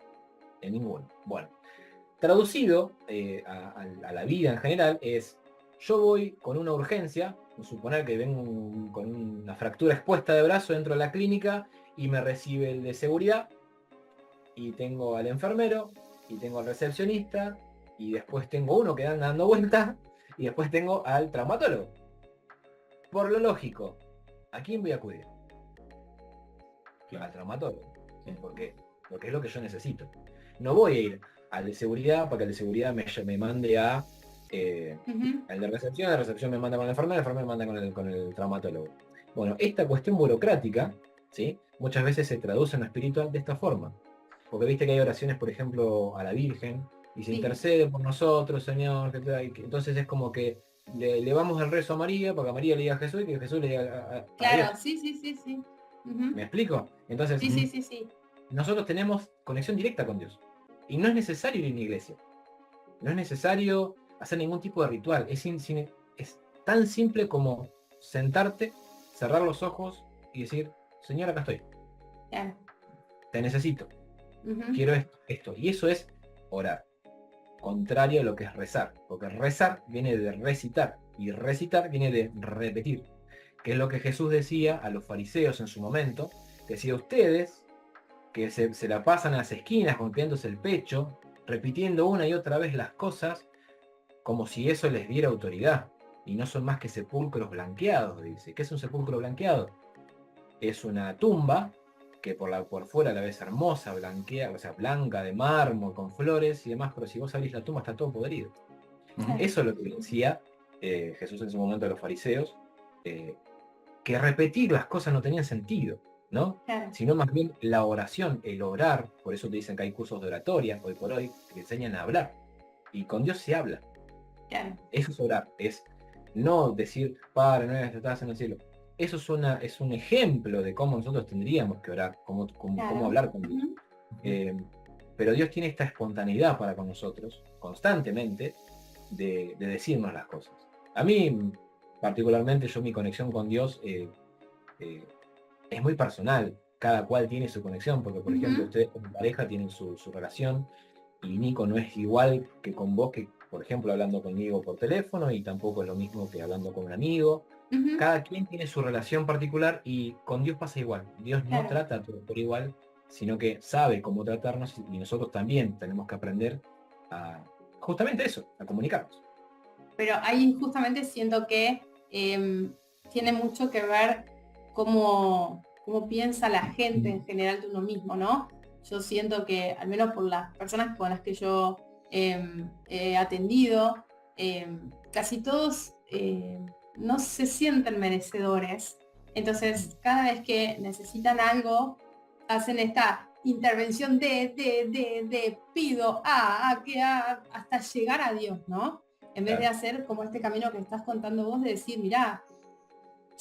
En ninguno. Bueno, traducido a la vida en general es, yo voy con una urgencia, suponer que vengo con una fractura expuesta de brazo dentro de la clínica y me recibe el de seguridad y tengo al enfermero y tengo al recepcionista y después tengo uno que anda dando vueltas y después tengo al traumatólogo. Por lo lógico, ¿a quién voy a acudir? Al traumatólogo. Porque, porque es lo que yo necesito. No voy a ir al de seguridad para que el de seguridad me mande a Ujú. al de recepción me manda con el enfermero me manda con el traumatólogo. Bueno, esta cuestión burocrática, ¿sí? Muchas veces se traduce en lo espiritual de esta forma. Porque viste que hay oraciones, por ejemplo, a la Virgen, y se Sí, intercede por nosotros, Señor, entonces es como que le vamos el rezo a María, para que María le diga a Jesús y que Jesús le diga a claro, Dios. sí, sí, sí, sí. Ujú. ¿Me explico? Entonces, Sí, sí, sí, sí. nosotros tenemos conexión directa con Dios. Y no es necesario ir a una iglesia. No es necesario hacer ningún tipo de ritual. Es tan simple como sentarte, cerrar los ojos y decir, Señor, acá estoy. Claro. Te necesito. Ujú. Quiero esto, esto. Y eso es orar. Contrario a lo que es rezar. Porque rezar viene de recitar. Y recitar viene de repetir. Que es lo que Jesús decía a los fariseos en su momento. Decía, ustedes que se la pasan a las esquinas golpeándose el pecho, repitiendo una y otra vez las cosas, como si eso les diera autoridad. Y no son más que sepulcros blanqueados, dice. ¿Qué es un sepulcro blanqueado? Es una tumba que por fuera la ves hermosa, blanqueada, o sea, blanca de mármol, con flores y demás, pero si vos abrís la tumba está todo podrido. Claro, Eso es lo que decía Jesús en su momento a los fariseos, eh, que repetir las cosas no tenían sentido, ¿no? claro, Sino más bien la oración, el orar, por eso te dicen que hay cursos de oratoria hoy por hoy, que enseñan a hablar. Y con Dios se habla. claro, Eso es orar, es no decir, Padre nuestro, estás en el cielo. Eso es un ejemplo de cómo nosotros tendríamos que orar, cómo claro. hablar con Dios. Ujú. Eh, pero Dios tiene esta espontaneidad para con nosotros, constantemente, de decirnos las cosas. A mí, particularmente, mi conexión con Dios eh, es muy personal. Cada cual tiene su conexión, porque, por ejemplo, Ujú. ustedes como pareja tienen su relación, y Nico no es igual que con vos, que por ejemplo hablando conmigo por teléfono, y tampoco es lo mismo que hablando con un amigo. Ujú. Cada quien tiene su relación particular y con Dios pasa igual. Dios no Claro. trata a todos por igual, sino que sabe cómo tratarnos y nosotros también tenemos que aprender a justamente eso, a comunicarnos. Pero ahí justamente siento que tiene mucho que ver cómo piensa la gente en general de uno mismo, ¿no? Yo siento que, al menos por las personas con las que yo he atendido, casi todos no se sienten merecedores. Entonces, cada vez que necesitan algo, hacen esta intervención pido hasta llegar a Dios, ¿no? En vez de Claro, hacer como este camino que estás contando vos, de decir, mirá,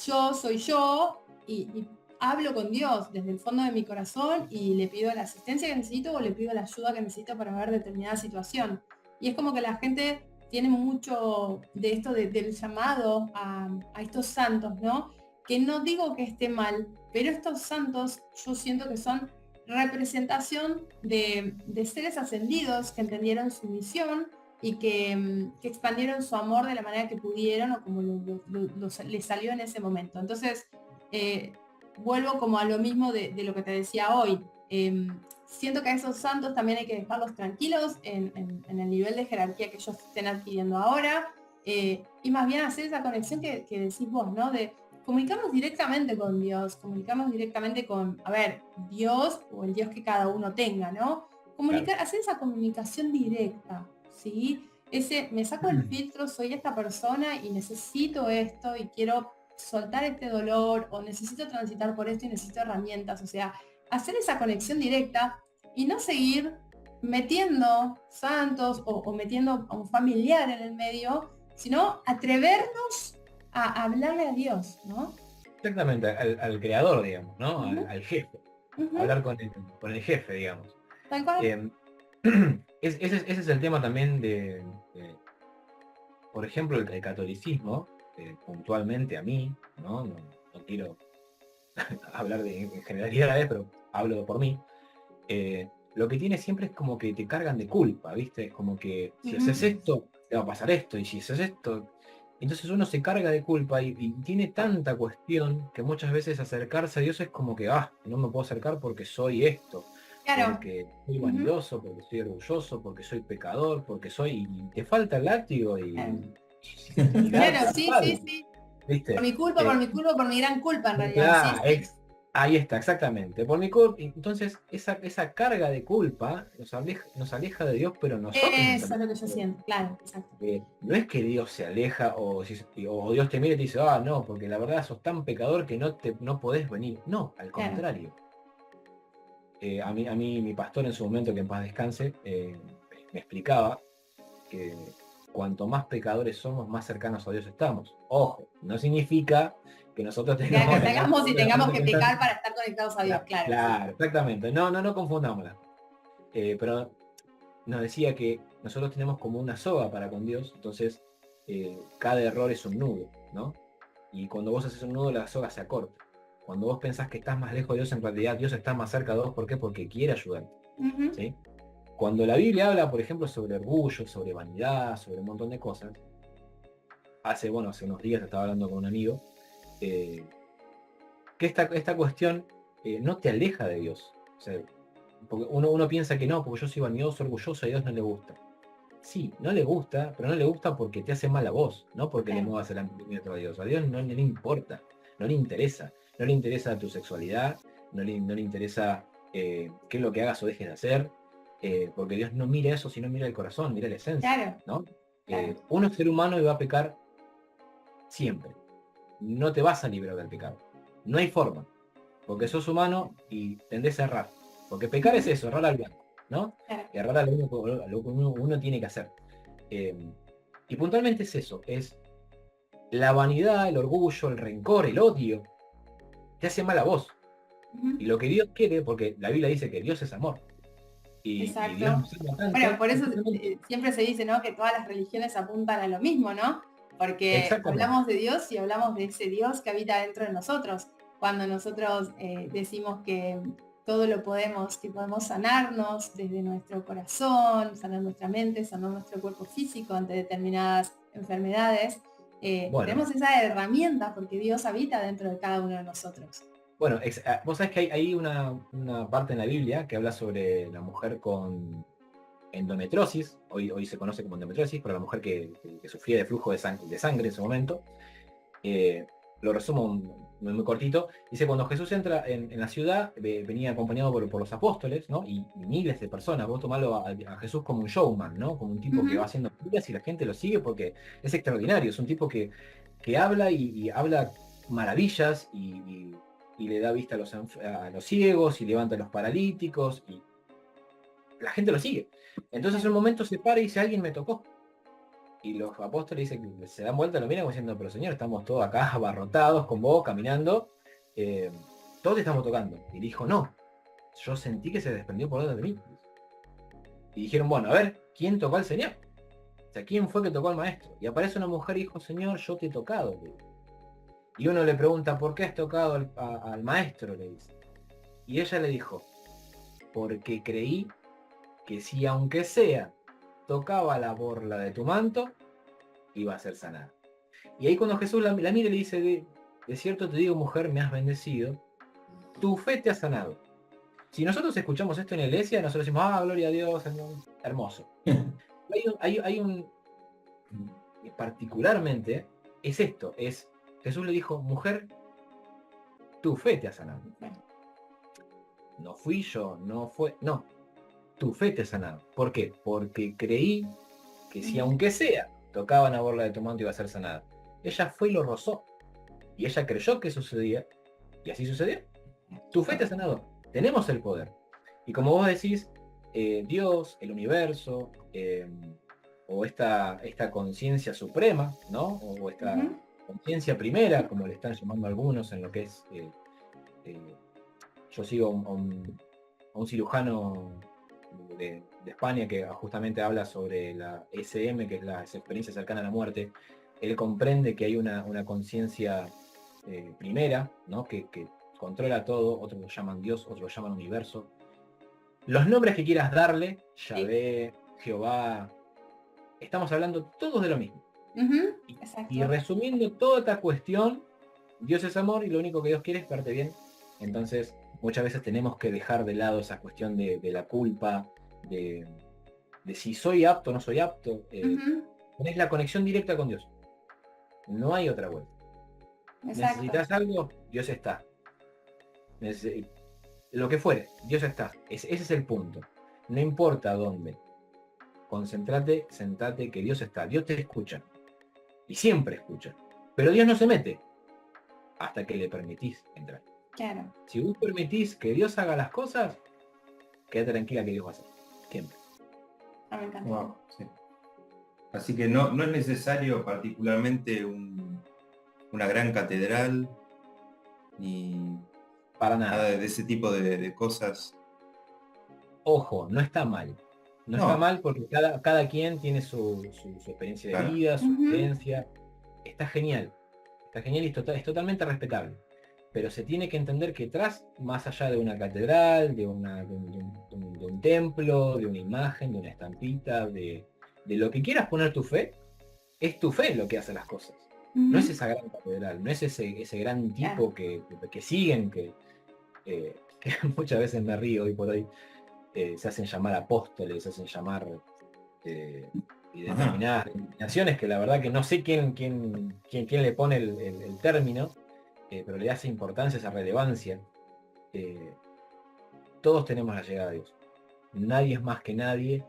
yo soy yo y hablo con Dios desde el fondo de mi corazón y le pido la asistencia que necesito o le pido la ayuda que necesito para ver determinada situación. Y es como que la gente tiene mucho de esto del llamado a estos santos, ¿no? Que no digo que esté mal, pero estos santos yo siento que son representación de seres ascendidos que entendieron su misión y que expandieron su amor de la manera que pudieron o como les salió en ese momento. Entonces, vuelvo como a lo mismo de lo que te decía hoy. Siento que a esos santos también hay que dejarlos tranquilos en el nivel de jerarquía que ellos estén adquiriendo ahora, y más bien hacer esa conexión que decís vos, ¿no? De comunicarnos directamente con Dios, comunicarnos directamente con, a ver, Dios o el Dios que cada uno tenga, ¿no? Claro. Hacer esa comunicación directa, ¿sí? Me saco el filtro, soy esta persona y necesito esto y quiero soltar este dolor o necesito transitar por esto y necesito herramientas, o sea, hacer esa conexión directa y no seguir metiendo santos o metiendo a un familiar en el medio, sino atrevernos a hablarle a Dios, ¿no? Exactamente, al creador, digamos, ¿no? Ujú, Al jefe. ujú, Hablar con el jefe, digamos. tal cual. Eh, ese es el tema también por ejemplo, el catolicismo, puntualmente a mí, ¿no? No quiero hablar en generalidades, pero hablo por mí. Lo que tiene siempre es como que te cargan de culpa, ¿viste? Es como que si haces Ujú. esto, te va a pasar esto, y si haces esto. Entonces uno se carga de culpa y tiene tanta cuestión que muchas veces acercarse a Dios es como que, no me puedo acercar porque soy esto, Claro. porque soy Ujú. vanidoso, porque soy orgulloso, porque soy pecador, porque soy, y te falta el látigo Claro, y darte claro, la sí, sí, espalda, sí. ¿viste? Por mi culpa, por mi gran culpa en realidad, sí, Claro, sí. ahí está, exactamente. Por mi culpa, entonces esa carga de culpa nos aleja de Dios, pero nosotros nos Eso es lo que alejamos yo de Dios. siento, claro, exacto. No es que Dios se aleja o Dios te mira y te dice, no, porque la verdad sos tan pecador que no podés venir. No, al Claro. contrario. A mí mi pastor en su momento, que en paz descanse, me explicaba que cuanto más pecadores somos, más cercanos a Dios estamos. Ojo, no significa que nosotros Que tengamos la tengamos y tengamos que cuenta. pecar para estar conectados a Dios, claro, sí. Claro, exactamente. No confundámosla. Pero nos decía que nosotros tenemos como una soga para con Dios, entonces cada error es un nudo, ¿no? Y cuando vos haces un nudo, la soga se acorta. Cuando vos pensás que estás más lejos de Dios, en realidad Dios está más cerca de vos. ¿Por qué? Porque quiere ayudarte, Ujú. ¿sí? Cuando la Biblia habla, por ejemplo, sobre orgullo, sobre vanidad, sobre un montón de cosas, hace unos días estaba hablando con un amigo, eh, que esta cuestión no te aleja de Dios. O sea, porque uno piensa que no, porque yo soy vanidoso, orgulloso, a Dios no le gusta. Sí, no le gusta, pero no le gusta porque te hace mal a vos, no porque le Claro, muevas el ambiente a Dios. A Dios no le importa, no le interesa. No le interesa tu sexualidad, no le interesa qué es lo que hagas o dejes de hacer, porque Dios no mira eso, sino mira el corazón, mira la esencia, claro, ¿no? claro. Uno es ser humano y va a pecar siempre. No te vas a librar del pecado. No hay forma, porque sos humano y tendés a errar. Porque pecar es Ujú. eso, errar al blanco, ¿no? Claro. Errar a lo que uno tiene que hacer. Eh, y puntualmente es eso, es la vanidad, el orgullo, el rencor, el odio, te hace mal a vos. Ujú. Y lo que Dios quiere, porque la Biblia dice que Dios es amor, y Dios Exacto. nos ama Bueno, tanto, por eso justamente- siempre se dice, ¿no? Que todas las religiones apuntan a lo mismo, ¿no? Porque exactamente. hablamos de Dios y hablamos de ese Dios que habita dentro de nosotros. Cuando nosotros decimos que todo lo podemos, que podemos sanarnos desde nuestro corazón, sanar nuestra mente, sanar nuestro cuerpo físico ante determinadas enfermedades, Bueno, tenemos esa herramienta porque Dios habita dentro de cada uno de nosotros. bueno, vos sabés que hay una parte en la Biblia que habla sobre la mujer con endometriosis, hoy se conoce como endometriosis, pero la mujer que sufría de flujo de sangre en su momento. eh, lo resumo muy cortito. Dice, cuando Jesús entra en la ciudad, venía acompañado por los apóstoles, ¿no? Y miles de personas. Vos tomalo a Jesús como un showman, ¿no? Como un tipo que va Ujú. haciendo películas y la gente lo sigue porque es extraordinario. Es un tipo que habla y habla maravillas y le da vista a los ciegos y levanta a los paralíticos y la gente lo sigue. Entonces en un momento se para y dice, alguien me tocó. Y los apóstoles dicen que se dan vuelta, lo miran como diciendo, pero Señor, estamos todos acá abarrotados con vos, caminando. eh, todos te estamos tocando. Y dijo, no, yo sentí que se desprendió por dentro de mí. Y dijeron, bueno, a ver, ¿quién tocó al Señor? O sea, ¿quién fue que tocó al maestro? Y aparece una mujer y dijo, Señor, yo te he tocado. Le dijo. Y uno le pregunta, ¿por qué has tocado al maestro? Le dice. Y ella le dijo, porque creí que si aunque sea tocaba la borla de tu manto, iba a ser sanada. Y ahí cuando Jesús la mira y le dice, de cierto te digo, mujer, me has bendecido, tu fe te ha sanado. Si nosotros escuchamos esto en la iglesia, nosotros decimos, gloria a Dios, hermoso. Hay un particularmente, es esto, Jesús le dijo, mujer, tu fe te ha sanado. No fui yo, no, tu fe te ha sanado. ¿Por qué? Porque creí que si aunque sea tocaban a borla de tu manto iba a ser sanada. Ella fue y lo rozó. Y ella creyó que sucedía. Y así sucedió. Tu fe te ha sanado. Tenemos el poder. Y como vos decís, Dios, el universo, o esta conciencia suprema, ¿no? O esta conciencia primera, como le están llamando algunos en lo que es... yo sigo a un cirujano de España que justamente habla sobre la SM, que es la experiencia cercana a la muerte. Él comprende que hay una conciencia primera, ¿no? que controla todo, otros lo llaman Dios, otros lo llaman universo. Los nombres que quieras darle, Yahvé, Jehová, estamos hablando todos de lo mismo. Y resumiendo toda esta cuestión, Dios es amor y lo único que Dios quiere es verte bien. Entonces, muchas veces tenemos que dejar de lado esa cuestión de la culpa, de si soy apto o no soy apto. Es la conexión directa con Dios. No hay otra vuelta. Necesitas algo, Dios está. Lo que fuere, Dios está. Ese es el punto. No importa dónde. Concéntrate, sentate, que Dios está. Dios te escucha. Y siempre escucha. Pero Dios no se mete hasta que le permitís entrar. Claro. Si vos permitís que Dios haga las cosas, quédate tranquila que Dios va a hacer. Siempre. Me encanta. Wow, sí. Así que no es necesario particularmente una gran catedral ni para nada de ese tipo de cosas. Ojo, no está mal. No está mal porque cada quien tiene su experiencia de vida, su creencia. Está genial. Está genial y es totalmente respetable. Pero se tiene que entender que más allá de una catedral, de un templo, de una imagen, de una estampita, de lo que quieras poner tu fe, es tu fe lo que hace las cosas. No es esa gran catedral, no es ese gran tipo que siguen, que muchas veces me río y por hoy se hacen llamar apóstoles, se hacen llamar y determinadas denominaciones que la verdad que no sé quién le pone el término, pero le hace importancia, esa relevancia. Todos tenemos la llegada de Dios. Nadie es más que nadie,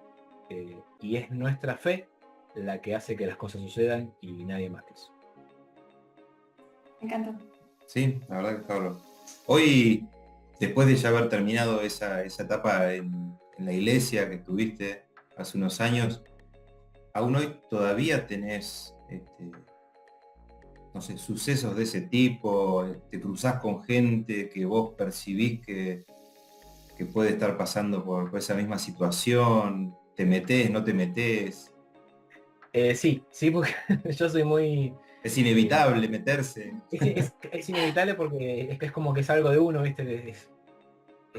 y es nuestra fe la que hace que las cosas sucedan y nadie más que eso. Me encanta. Sí, la verdad que Pablo. Hoy, después de ya haber terminado esa etapa en la iglesia que estuviste hace unos años, aún hoy todavía tenés no sé, sucesos de ese tipo, te cruzás con gente que vos percibís que puede estar pasando por esa misma situación, te metés, no te metés. Sí, porque yo soy muy... Es inevitable meterse. Es inevitable porque es como que es algo de uno, ¿viste? Es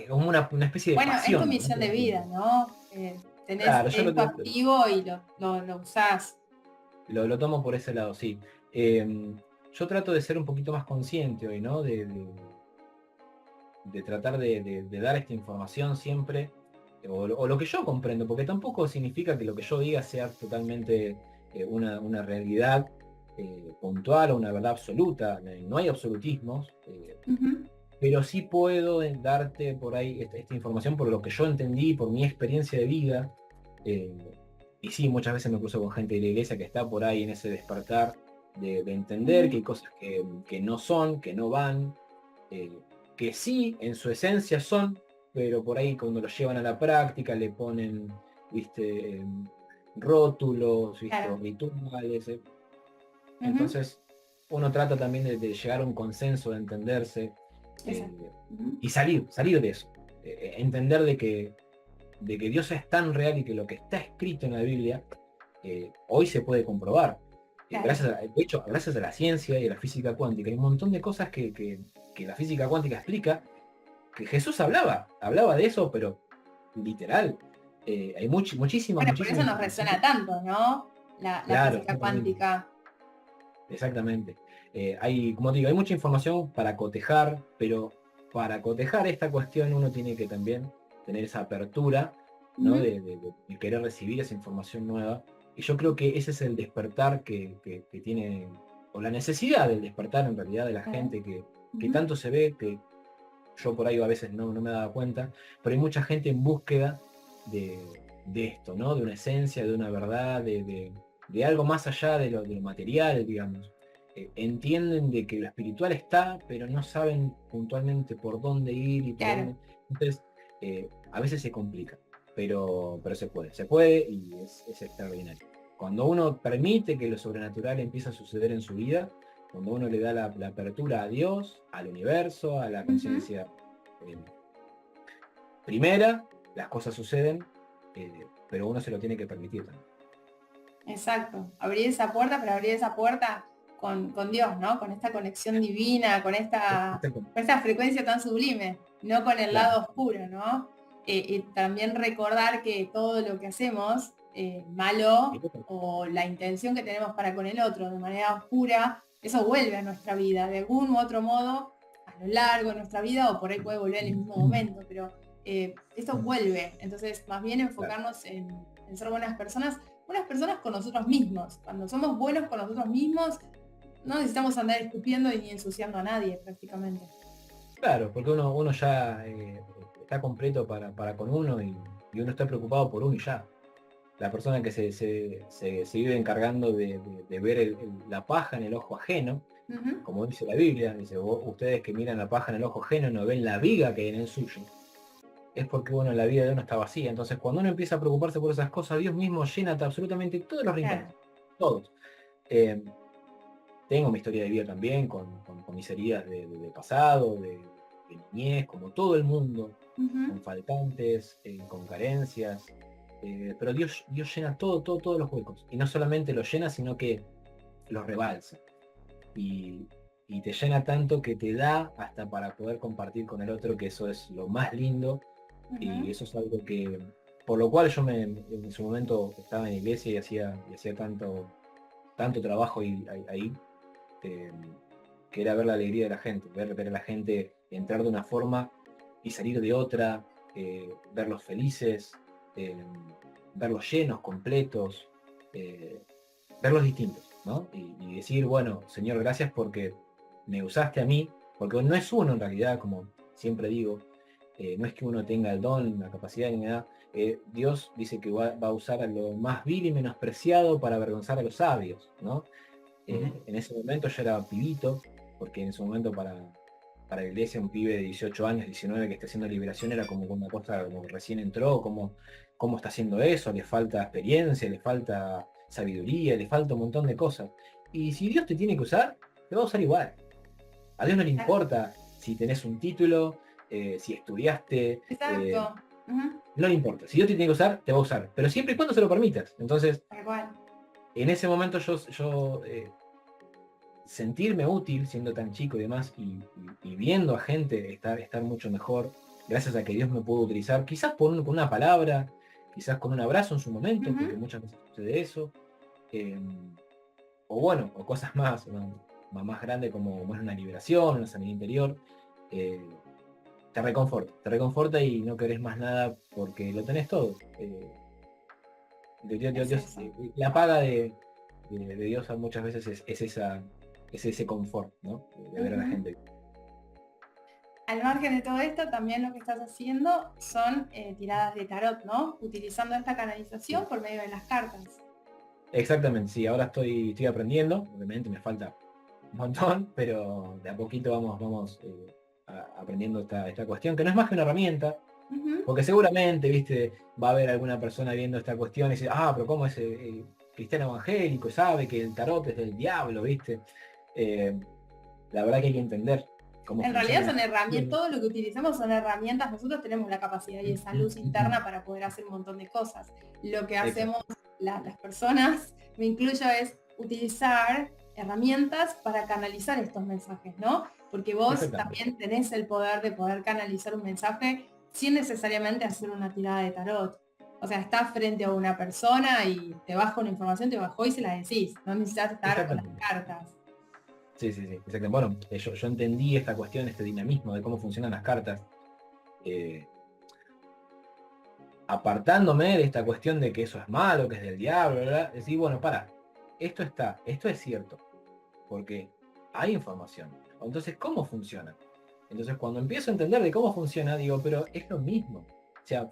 como una especie de pasión. Es tu misión de vida, ¿no? Tenés esto activo y lo usás. Lo tomo por ese lado, sí. Yo trato de ser un poquito más consciente hoy, ¿no? De tratar de dar esta información siempre, o lo que yo comprendo, porque tampoco significa que lo que yo diga sea totalmente una realidad puntual o una verdad absoluta. No hay absolutismos, pero sí puedo darte por ahí esta información por lo que yo entendí, por mi experiencia de vida. Y sí, muchas veces me cruzo con gente de la iglesia que está por ahí en ese despertar de entender que hay cosas que no son, que no van, que sí, en su esencia son, pero por ahí cuando lo llevan a la práctica le ponen, viste, rótulos, viste, rituales. Entonces, uno trata también de llegar a un consenso, de entenderse. Exacto. Y salir de eso. Entender de que Dios es tan real y que lo que está escrito en la Biblia hoy se puede comprobar. Claro. De hecho, gracias a la ciencia y a la física cuántica, hay un montón de cosas que la física cuántica explica, que Jesús hablaba de eso, pero literal. Hay muchísimas, Bueno, por eso muchísimas nos resuena tanto, ¿no? La Claro, física exactamente. cuántica. Exactamente. Como te digo, hay mucha información para cotejar, pero para cotejar esta cuestión uno tiene que también tener esa apertura, ¿no? Ujú. De querer recibir esa información nueva. Y yo creo que ese es el despertar que tiene, o la necesidad del despertar en realidad de la Claro. gente que Ujú. tanto se ve, que yo por ahí a veces no me daba cuenta, pero hay mucha gente en búsqueda de, de esto, ¿no? De una esencia, de una verdad, de algo más allá de lo material, digamos. Entienden de que lo espiritual está, pero no saben puntualmente por dónde ir y por Claro. dónde. Entonces, a veces se complica, pero se puede y es extraordinario. Cuando uno permite que lo sobrenatural empiece a suceder en su vida, cuando uno le da la apertura a Dios, al universo, a la Ujú. conciencia eh, primera, las cosas suceden, pero uno se lo tiene que permitir también. Exacto. Abrir esa puerta, pero abrir esa puerta con Dios, ¿no? Con esta conexión divina, con esta frecuencia tan sublime, no con el Claro, lado oscuro, ¿no? Y también recordar que todo lo que hacemos, malo, o la intención que tenemos para con el otro de manera oscura, eso vuelve a nuestra vida, de algún u otro modo, a lo largo de nuestra vida, o por ahí puede volver en el mismo momento, pero esto vuelve. Entonces, más bien claro. enfocarnos en ser buenas personas con nosotros mismos. Cuando somos buenos con nosotros mismos, no necesitamos andar escupiendo ni ensuciando a nadie prácticamente. Claro, porque uno ya está completo para con uno y uno está preocupado por uno y ya. La persona que se vive encargando de ver la paja en el ojo ajeno, Ujú. como dice la Biblia, dice, ustedes que miran la paja en el ojo ajeno no ven la viga que hay en el suyo, es porque bueno, la vida de uno está vacía. Entonces cuando uno empieza a preocuparse por esas cosas, Dios mismo llena absolutamente todos los rincones, Claro. todos. Eh, Tengo mi historia de vida también, con mis heridas de pasado, de niñez, como todo el mundo, Ujú. con faltantes, con carencias. Pero Dios llena todos los huecos. Y no solamente los llena, sino que los rebalsa. Y, y te llena tanto que te da hasta para poder compartir con el otro, que eso es lo más lindo. Y Ujú. eso es algo por lo cual yo en su momento estaba en la iglesia y hacía tanto trabajo ahí, eh, que era ver la alegría de la gente, ver a la gente entrar de una forma y salir de otra, verlos felices, eh, verlos llenos, completos, eh, verlos distintos, ¿no? Y decir, bueno, Señor, gracias porque me usaste a mí, porque no es uno en realidad, como siempre digo, no es que uno tenga el don, la capacidad ni nada. Dios dice que va a usar a lo más vil y menospreciado para avergonzar a los sabios, ¿no? Ujú. En ese momento yo era pibito, porque en ese momento para la iglesia un pibe de 18 años, 19 que está haciendo liberación era como una cosa como recién entró, cómo está haciendo eso, le falta experiencia, le falta sabiduría, le falta un montón de cosas. Y si Dios te tiene que usar, te va a usar igual. A Dios no le importa si tenés un título, si estudiaste, Exacto. Ujú. no le importa. Si Dios te tiene que usar, te va a usar. Pero siempre y cuando se lo permitas. Entonces, Tal cual. en ese momento yo sentirme útil siendo tan chico y demás y viendo a gente estar mucho mejor gracias a que Dios me pudo utilizar, quizás con una palabra, quizás con un abrazo en su momento, porque Ujú. muchas veces sucede eso, eh, o bueno, o cosas más, ¿no? Más grandes como bueno, una liberación, una sanidad interior, eh, te reconforta y no querés más nada porque lo tenés todo. Es eso. La paga de Dios muchas veces es ese confort, ¿no? De ver a la Ujú. gente. Al margen de todo esto, también lo que estás haciendo son tiradas de tarot, ¿no? Utilizando esta canalización Sí. por medio de las cartas. Exactamente, sí, ahora estoy aprendiendo, obviamente me falta un montón, pero de a poquito vamos aprendiendo esta cuestión, que no es más que una herramienta, Ujú. porque seguramente, viste, va a haber alguna persona viendo esta cuestión y dice, pero ¿cómo es cristiano evangélico? Sabe que el tarot es del diablo, viste. Eh, la verdad que hay que entender. cómo En realidad son funciona. herramientas, todo lo que utilizamos son herramientas, nosotros tenemos la capacidad y esa luz interna para poder hacer un montón de cosas. Lo que Exacto. hacemos las personas, me incluyo, es utilizar herramientas para canalizar estos mensajes, ¿no? Porque vos Exactamente. también tenés el poder de poder canalizar un mensaje sin necesariamente hacer una tirada de tarot. O sea, estás frente a una persona y te baja una información, te bajó y se la decís. No necesitas estar con las Exactamente. cartas. Sí, sí, sí. Exactamente. Bueno, yo entendí esta cuestión, este dinamismo de cómo funcionan las cartas. eh, Apartándome de esta cuestión de que eso es malo, que es del diablo, ¿verdad? Decir, bueno, para, esto es cierto, porque hay información. Entonces, ¿cómo funciona? Entonces, cuando empiezo a entender de cómo funciona, digo, pero es lo mismo. O sea,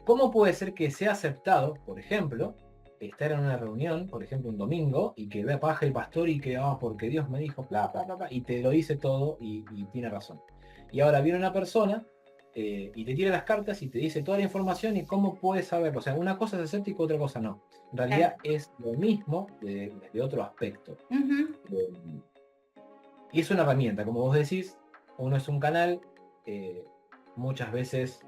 ¿cómo puede ser que sea aceptado, por ejemplo, estar en una reunión, por ejemplo, un domingo, y que vea paja el pastor y que, porque Dios me dijo, bla, bla, bla, bla, y te lo dice todo y tiene razón? Y ahora viene una persona y te tira las cartas y te dice toda la información y cómo puedes saberlo. O sea, una cosa es escéptico, otra cosa no. En Claro. realidad es lo mismo desde otro aspecto. Ujú. Eh, y es una herramienta, como vos decís, uno es un canal, eh, muchas veces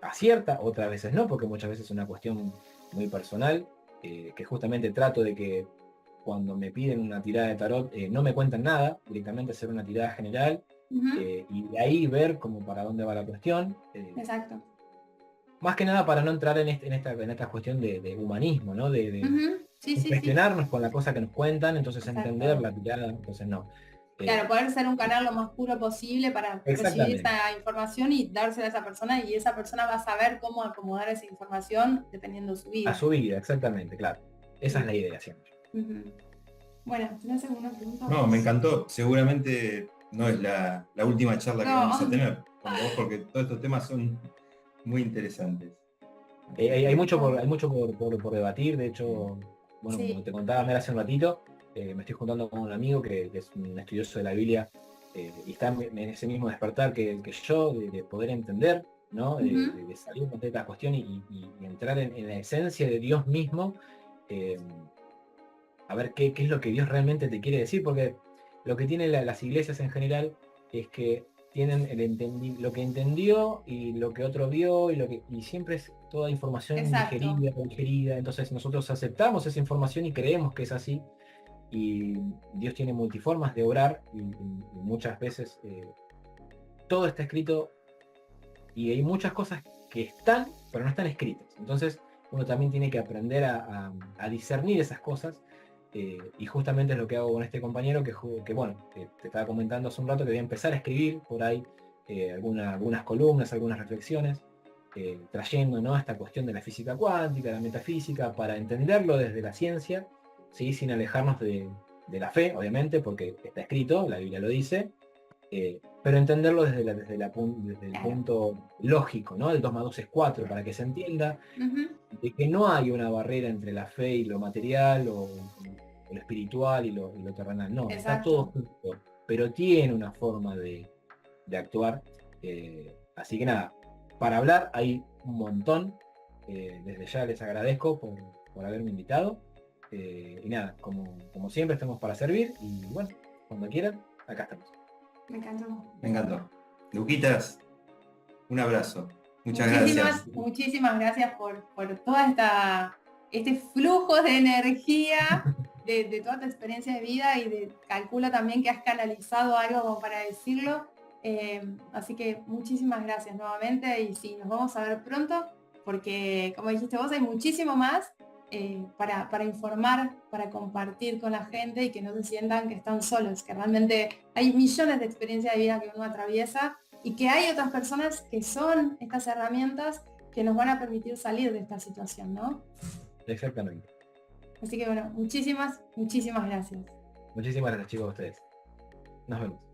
acierta, otras veces no, porque muchas veces es una cuestión muy personal, que justamente trato de que cuando me piden una tirada de tarot no me cuenten nada, directamente hacer una tirada general Ujú. y de ahí ver como para dónde va la cuestión. Exacto. Más que nada para no entrar en esta cuestión de humanismo, ¿no? Ujú. Sí, De sí, sí. cuestionarnos con la cosa que nos cuentan, entonces entender Exacto. la tirada, entonces no. Claro, Eh, poder ser un canal lo más puro posible para recibir Exactamente, esa información y dársela a esa persona y esa persona va a saber cómo acomodar esa información dependiendo de su a vida. su vida, exactamente, claro. Esa es Sí. la idea siempre. Ujú. Bueno, ¿tenés alguna pregunta No, me vos? encantó. Seguramente no es la última charla que vamos a No. tener con vos, porque todos estos temas son muy interesantes. Así Hay que, mucho hay mucho por debatir, de hecho, bueno, como Sí. te contaba Mel hace un ratito, me estoy juntando con un amigo que es un estudioso de la Biblia y está en ese mismo despertar que yo, de poder entender, ¿no? Ujú. De salir de esta cuestión y entrar en la esencia de Dios mismo, eh, a ver qué es lo que Dios realmente te quiere decir, porque lo que tienen las iglesias en general es que tienen lo que entendió y lo que otro vio y siempre es toda información Exacto. digerida, entonces nosotros aceptamos esa información y creemos que es así y Dios tiene multiformas de obrar y muchas veces todo está escrito y hay muchas cosas que están pero no están escritas, entonces uno también tiene que aprender a discernir esas cosas y justamente es lo que hago con este compañero que bueno, te estaba comentando hace un rato que voy a empezar a escribir por ahí algunas columnas, algunas reflexiones, trayendo, ¿no?, esta cuestión de la física cuántica, la metafísica, para entenderlo desde la ciencia, ¿sí?, sin alejarnos de la fe, obviamente, porque está escrito, la Biblia lo dice, pero entenderlo desde el Claro. punto lógico, ¿no? El 2 más 2 es 4, para que se entienda Ujú. de que no hay una barrera entre la fe y lo material o lo espiritual y lo terrenal. No, está todo Exacto. junto, pero tiene una forma de actuar. Así que nada, para hablar hay un montón. Desde ya les agradezco por haberme invitado. Y nada, como siempre estamos para servir y bueno, cuando quieran, acá estamos. Me encantó. me encantó. Luquitas, un abrazo. Muchas Muchísimas, gracias. muchísimas gracias por toda este flujo de energía, de toda tu experiencia de vida y calculo también que has canalizado algo como para decirlo. Así que muchísimas gracias nuevamente y sí, nos vamos a ver pronto porque como dijiste vos, hay muchísimo más para informar, para compartir con la gente y que no se sientan que están solos, que realmente hay millones de experiencias de vida que uno atraviesa y que hay otras personas que son estas herramientas que nos van a permitir salir de esta situación, ¿no? Exactamente. Así que bueno, muchísimas, muchísimas gracias. Muchísimas gracias, chicos, a ustedes. Nos vemos.